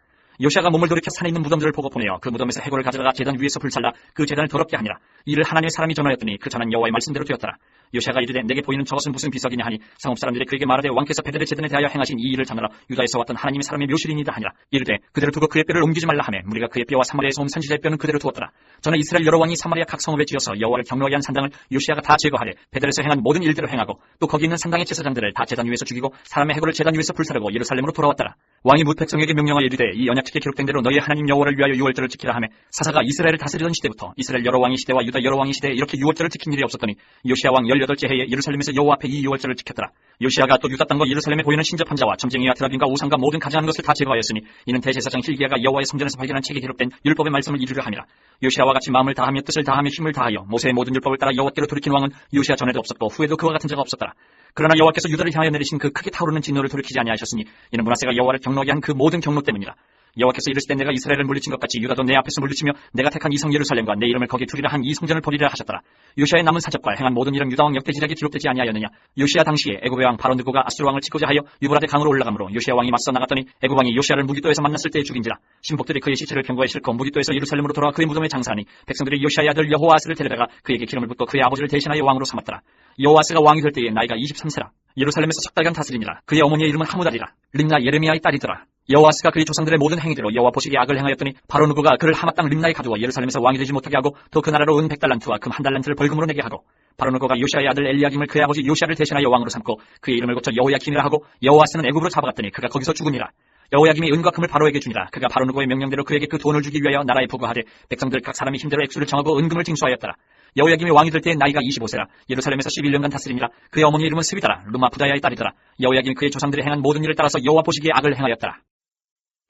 요시아가 몸을 돌이켜 산에 있는 무덤들을 보고 보내어 그 무덤에서 해골을 가져다가 제단 위에서 불살라 그 제단을 더럽게 하니라. 이를 하나님의 사람이 전하였더니 그 전한 여호와의 말씀대로 되었더라. 요시아가 이르되 내게 보이는 저것은 무슨 비석이냐 하니 성읍 사람들이 그에게 말하되 왕께서 베델의 제단에 대하여 행하신 이 일을 전하러 유다에서 왔던 하나님의 사람의 묘실이니이다 하니라. 이르되 그대로 두고 그의 뼈를 옮기지 말라 하며 무리가 그의 뼈와 사마리아에서 온 선지자의 뼈는 그대로 두었더라. 저는 이스라엘 여러 왕이 사마리아 각 성읍에 지어서 여호와를 경노하게 한 산당을 요시아가 다 제거하되 베델에서 행한 모든 일대로 행하고 또 거기 있는 산당의 제사장들을 다 제단 위에서 죽이고 사람의 해골을 제단 위에서 불사르고 예루살렘으로 돌아왔더라. 왕이 뭇 백성에게 명령하여 이르되 이 언약책에 기록된 대로 너희 하나님 여호와를 위하여 유월절을 지키라 하며 사사가 이스라엘을 다스리던 시대부터 이스라엘 여러 왕의 시대와 유다 여러 왕의 시대에 이렇게 유월절을 지킨 일이 없었더니 요시아 왕 18째 해에 예루살렘에서 여호와 앞에 이 유월절을 지켰더라. 요시아가 또 유다 땅과 예루살렘에 보이는 신접한 자와 점쟁이와 드라빔과 우상과 모든 가증한 것을 다 제거하였으니 이는 대제사장 hil기야가 여호와의 성전에서 발견한 책에 기록된 율법의 말씀을 이루려 함이라. 요시아와 같이 마음을 다하며 뜻을 다하며 힘을 다하여 모세의 모든 율법을 따라 여호와께로 돌이킨 왕은 요시아 전에도 없었고 후에도 그와 같은 자가 없었더라. 그러나 여호와께서 유다를 향하여 내리신 그 크게 타오르는 진노를 돌이키지 아니하셨으니 이는 므낫세가 여호와를 경노하게 한 그 모든 경노 때문이라. 여호와께서 이르시되 내가 이스라엘을 물리친 것 같이 유다도 내 앞에서 물리치며 내가 택한 이 성 예루살렘과 내 이름을 거기 두리라 한 이 성전을 버리리라 하셨더라. 요시아의 남은 사적과 행한 모든 일은 유다 왕 역대지략에 기록되지 아니하였느냐. 요시아 당시에 애굽의 왕 바로 느고가 아수르 왕을 치고자 하여 유브라데 강으로 올라가므로 요시아 왕이 맞서 나갔더니 애굽 왕이 요시아를 무기도에서 만났을 때에 죽인지라. 신복들이 그의 시체를 병거에 싣고 무기도에서 예루살렘으로 돌아와 그의 무덤에 장사하니 백성들이 요시아의 아들 여호아스를 데려다가 그에게 기름을 붓고 그의 아버지를 대신하여 왕으로 삼았더라. 여호아스가 왕이 될 때에 나이가 23세라. 예루살렘에서 석 달간 다스리니라. 그의 어머니의 이름은 하무달이라. 림나 예레미야의 딸이더라. 여호아스가 그의 조상들의 모든 행위대로 여호와 보시기에 악을 행하였더니 바로 누구가 그를 하맛 땅 림나에 가두어 예루살렘에서 왕이 되지 못하게 하고 또 그 나라로 은 100달란트와 금 1달란트를 벌금으로 내게 하고 바로 누구가 요시아의 아들 엘리야김을 그의 아버지 요시아를 대신하여 왕으로 삼고 그의 이름을 고쳐 여호야김이라 하고 여호아스는 애굽으로 잡아갔더니 그가 거기서 죽으니라. 여호야김이 은과 금을 바로에게 주니라. 그가 바로 누구의 명령대로 그에게 그 돈을 주기 위하여 나라에 부과하되 백성들 각 사람이 힘대로 액수를 정하고 은금을 징수하였더라. 여호야김이 왕이 될 때에 나이가 25세라 예루살렘에서 11년간 다스리니라. 그의 어머니 이름은 스비다라 루마 부다야의 딸이더라. 여호야김이 그의 조상들이 행한 모든 일을 따라서 여호와 보시기에 악을 행하였더라.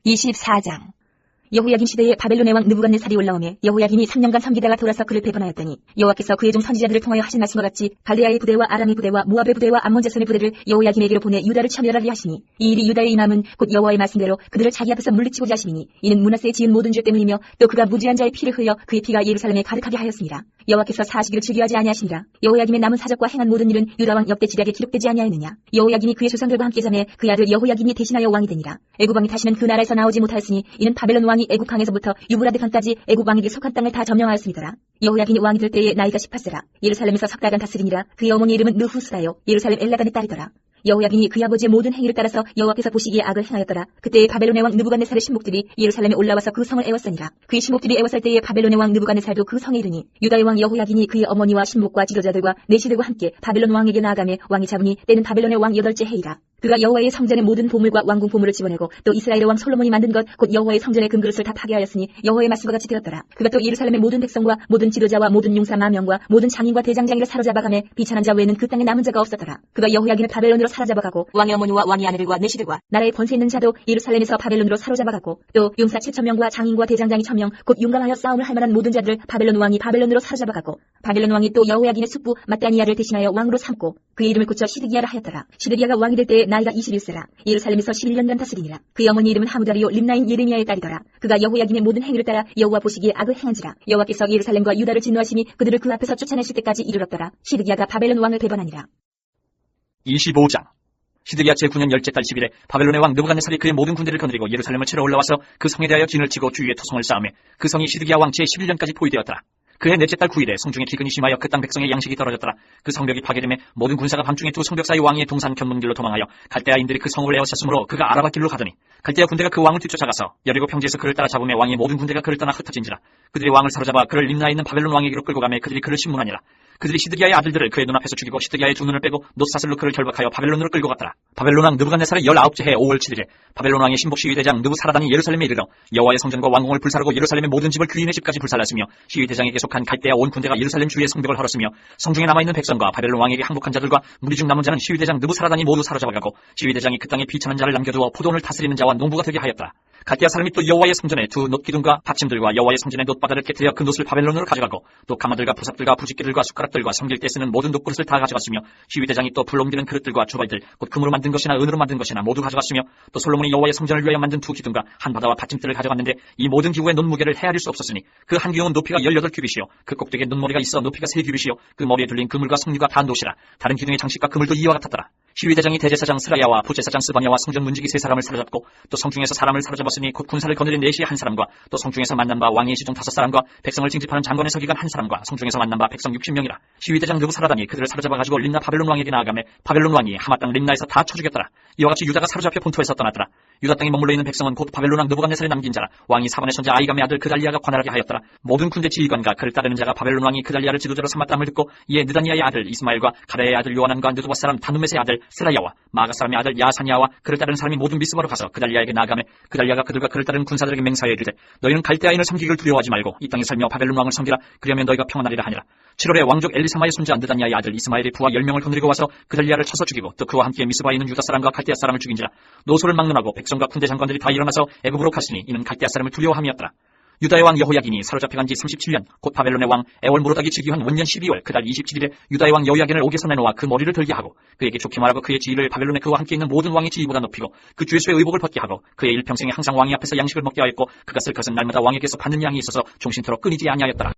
24장. 여호야김 시대에 바벨론의 왕 느부갓네살이 올라오매 여호야김이 3년간 섬기다가 돌아서 그를 배반하였더니 여호와께서 그의 종 선지자들을 통하여 하신 말씀과 같이 갈레아의 부대와 아람의 부대와 모압의 부대와 암몬 자손의 부대를 여호야김에게로 보내 유다를 쳐멸하게 하시니 이 일이 유다의 임함은 곧 여호와의 말씀대로 그들을 자기 앞에서 물리치고자 하시니 이는 므낫세의 지은 모든 죄 때문이며 또 그가 무지한 자의 피를 흘려 그의 피가 예루살렘에 가득하게 하였습니다. 여호와께서 사시기를 즐겨하지 아니하시니라. 여호야김의 남은 사적과 행한 모든 일은 유다 왕 역대 지략에 기록되지 아니하였느냐. 여호야김이 그의 조상들과 함께 잠에 그의 아들 여호야김이 대신하여 왕이 되니라. 애굽 왕이 다시는 그 나라에서 나오지 못하였으니 이는 바벨론 왕이 애굽 강에서부터 유브라데 강까지 애굽 왕에게 속한 땅을 다 점령하였습니다라. 여호야김이 왕이 될 때에 나이가 18세라. 예루살렘에서 석 달간 다스리니라. 그의 어머니 이름은 느후스라요 예루살렘 엘라간의 딸이더라. 여호야김이 그의 아버지의 모든 행위를 따라서 여호와께서 보시기에 악을 행하였더라. 그때에 바벨론의 왕 느부갓네살의 신복들이 예루살렘에 올라와서 그 성을 애웠으니라. 그의 신복들이 애웠을 때에 바벨론의 왕 느부갓네살도 그 성에 이르니 유다의 왕 여호야김이 그의 어머니와 신복과 지도자들과 내시들과 함께 바벨론 왕에게 나아가매 왕이 잡으니 때는 바벨론의 왕 8째 해이라. 그가 여호와의 성전의 모든 보물과 왕궁 보물을 집어내고 또 이스라엘의 왕 솔로몬이 만든 것 곧 여호와의 성전의 금그릇을 다 파괴하였으니 여호와의 말씀과 같이 되었더라. 그가 또 예루살렘의 모든 백성과 모든 지도자와 모든 용사 만명과 모든 장인과 대장장이를 사로잡아가매 비천한 자 외에는 그 땅에 남은 자가 없었더라. 그가 여호야김을 바벨론으로 사로잡아가고 왕의 어머니와 왕의 아내들과 내시들과 나라의 번세 있는 자도 예루살렘에서 바벨론으로 사로잡아가고 또 용사 7,000명과 장인과 대장장이 1,000명 곧 용감하여 싸움을 할 만한 모든 자들을 바벨론 왕이 바벨론으로 사로잡아가고 바벨론 왕이 또 여호야김의 숙부 마따니아를 대신하여 왕으로 삼고 그의 이름을 고쳐 시드기야라 하였더라. 시드기야가 왕이 될 때에 나이가 21세라. 예루살렘에서 11년간 다스리니라. 그의 어머니 이름은 하무다리요 림나인 예레미야의 딸이더라. 그가 여호야김의 모든 행위를 따라 여호와 보시기에 악을 행한지라. 여호와께서 예루살렘과 유다를 진노하시니 그들을 그 앞에서 쫓아내실 때까지 이르렀더라. 시드기야가 바벨론 왕을 배반하니라. 25장. 시드기야 제9년 10째 달 10일에 바벨론의 왕 느부갓네살이 그의 모든 군대를 거느리고 예루살렘을 치러 올라와서 그 성에 대하여 진을 치고 주위에 토성을 쌓으며 그 성이 시드기야 왕 제11년까지 포위되었더라. 그해 넷째 달 9일에 성중에 기근이 심하여 그 땅 백성의 양식이 떨어졌더라. 그 성벽이 파괴됨에 모든 군사가 밤중에 두 성벽 사이 왕의 동산 견문길로 도망하여 갈대아인들이 그 성을 에워쌌으므로 그가 아라바 길로 가더니 갈대아 군대가 그 왕을 뒤쫓아가서 여리고 평지에서 그를 따라 잡으며 왕의 모든 군대가 그를 떠나 흩어진지라. 그들이 왕을 사로잡아 그를 림나에 있는 바벨론 왕에게로 끌고 가매 그들이 그를 신문하니라. 그들이 시드기야의 아들들을 그의 눈앞에서 죽이고 시드기야의 두 눈을 빼고 노스사슬로 그를 결박하여 바벨론으로 끌고 갔더라. 바벨론 왕 느부갓네살의 19째 해 5월 7일에 바벨론 왕의 신복 시위대장 느부사라단이 예루살렘에 이르러 여호와의 성전과 왕궁을 불살하고 예루살렘의 모든 집을 귀인의 집까지 불살랐으며 시위대장에게 속한 갈대아 온 군대가 예루살렘 주위의 성벽을 헐었으며 성중에 남아있는 백성과 바벨론 왕에게 항복한 자들과 무리 중 남은 자는 시위대장 느부사라단이 모두 사로잡아가고 시위대장이 그 땅에 비천한 자를 남겨두어 포도원을 다스리는 자와 농부가 되게 하였더라. 갈대아 사람이 또 여호와의 성전에 두 놋기둥과 받침들과 여호와의 성전의 놋바다를 깨뜨려 그 놋을 바벨론으로 가져가고 또 가마들과 부삽들과 부집개들과 숟가락들과 섬길 때 쓰는 모든 놋그릇을 다 가져갔으며 시위대장이 또 불로 옮기는 그릇들과 주발들 곧 금으로 만든 것이나 은으로 만든 것이나 모두 가져갔으며 또 솔로몬이 여호와의 성전을 위하여 만든 두 기둥과 한 바다와 받침들을 가져갔는데 이 모든 기구의 놋 무게를 헤아릴 수 없었으니 그 한 기둥은 높이가 18규빗이요 그 꼭대기에 놋머리가 있어 높이가 3규빗이요 그 머리에 둘린 그물과 석류가 다 놋이라. 다른 기둥의 장식과 그물도 이와 같았더라. 시위대장이 대제사장 스라야와 부제사장 스바냐와 성전 문지기 3사람을 사로잡고 또 성중에서 사람을 사로잡았으니 곧 군사를 거느린 내시의 한 사람과 또 성중에서 만난 바 왕의 시종 5사람과 백성을 징집하는 장관의 서기관 한 사람과 성중에서 만난 바 백성 60명이라. 시위대장 느부사라단이 그들을 사로잡아가지고 림나 바벨론 왕에게 나아가매 바벨론 왕이 하마 땅 림나에서 다 쳐 죽였더라. 이와 같이 유다가 사로잡혀 본토에서 떠났더라. 유다 땅에 머물러 있는 백성은 곧 바벨론 왕 느부갓네살이 남긴 자라. 왕이 사반의 손자 아이감의 아들 그달리아가 관할하게 하였더라. 모든 군대 지휘관과 그를 따르는 자가 바벨론 왕이 그달리아를 지도자로 삼았다함을 듣고 이에 느다니아의 아들 이스마엘과 가레의 아들 요하난과 느두바 사람 다누메스의 아들 스라야와 마가 사람의 아들 야사냐와 그를 따르는 사람이 모든 미스바로 가서 그달리아에게 나아가매 그달리아가 그들과 그를 따르는 군사들에게 맹사하여 이르되 너희는 갈대아인을 섬기기를 두려워하지 말고 이 땅에 살며 바벨론 왕을 섬기라. 그리하면 너희가 평안하리라 하니라. 7월에 왕족 엘리사마의 손자 느다니아의 아들 이스마엘이 부하 10명을 거느리고 와서 그달리아를 쳐서 죽이고 또 그와 함께 미스바에 있는 유다 사람과 갈대아 사람을 죽인지라. 노소를 막론하고 백성과 군대 장관들이 다 일어나서 애굽으로 갔으니 이는 갈대아 사람을 두려워함이었더라. 유다의 왕 여호야긴이 사로잡혀간 지 37년 곧 바벨론의 왕 에월무로닥이 즉위한 원년 12월 그달 27일에 유다의 왕 여호야긴을 옥에서 내놓아 그 머리를 들게 하고 그에게 좋게 말하고 그의 지위를 바벨론에 그와 함께 있는 모든 왕의 지위보다 높이고 그 주의 의복을 벗게 하고 그의 일평생에 항상 왕의 앞에서 양식을 먹게 하였고 그가 쓸 것은 날마다 왕에게서 받는 양이 있어서 종신토록 끊이지 아니하였더라.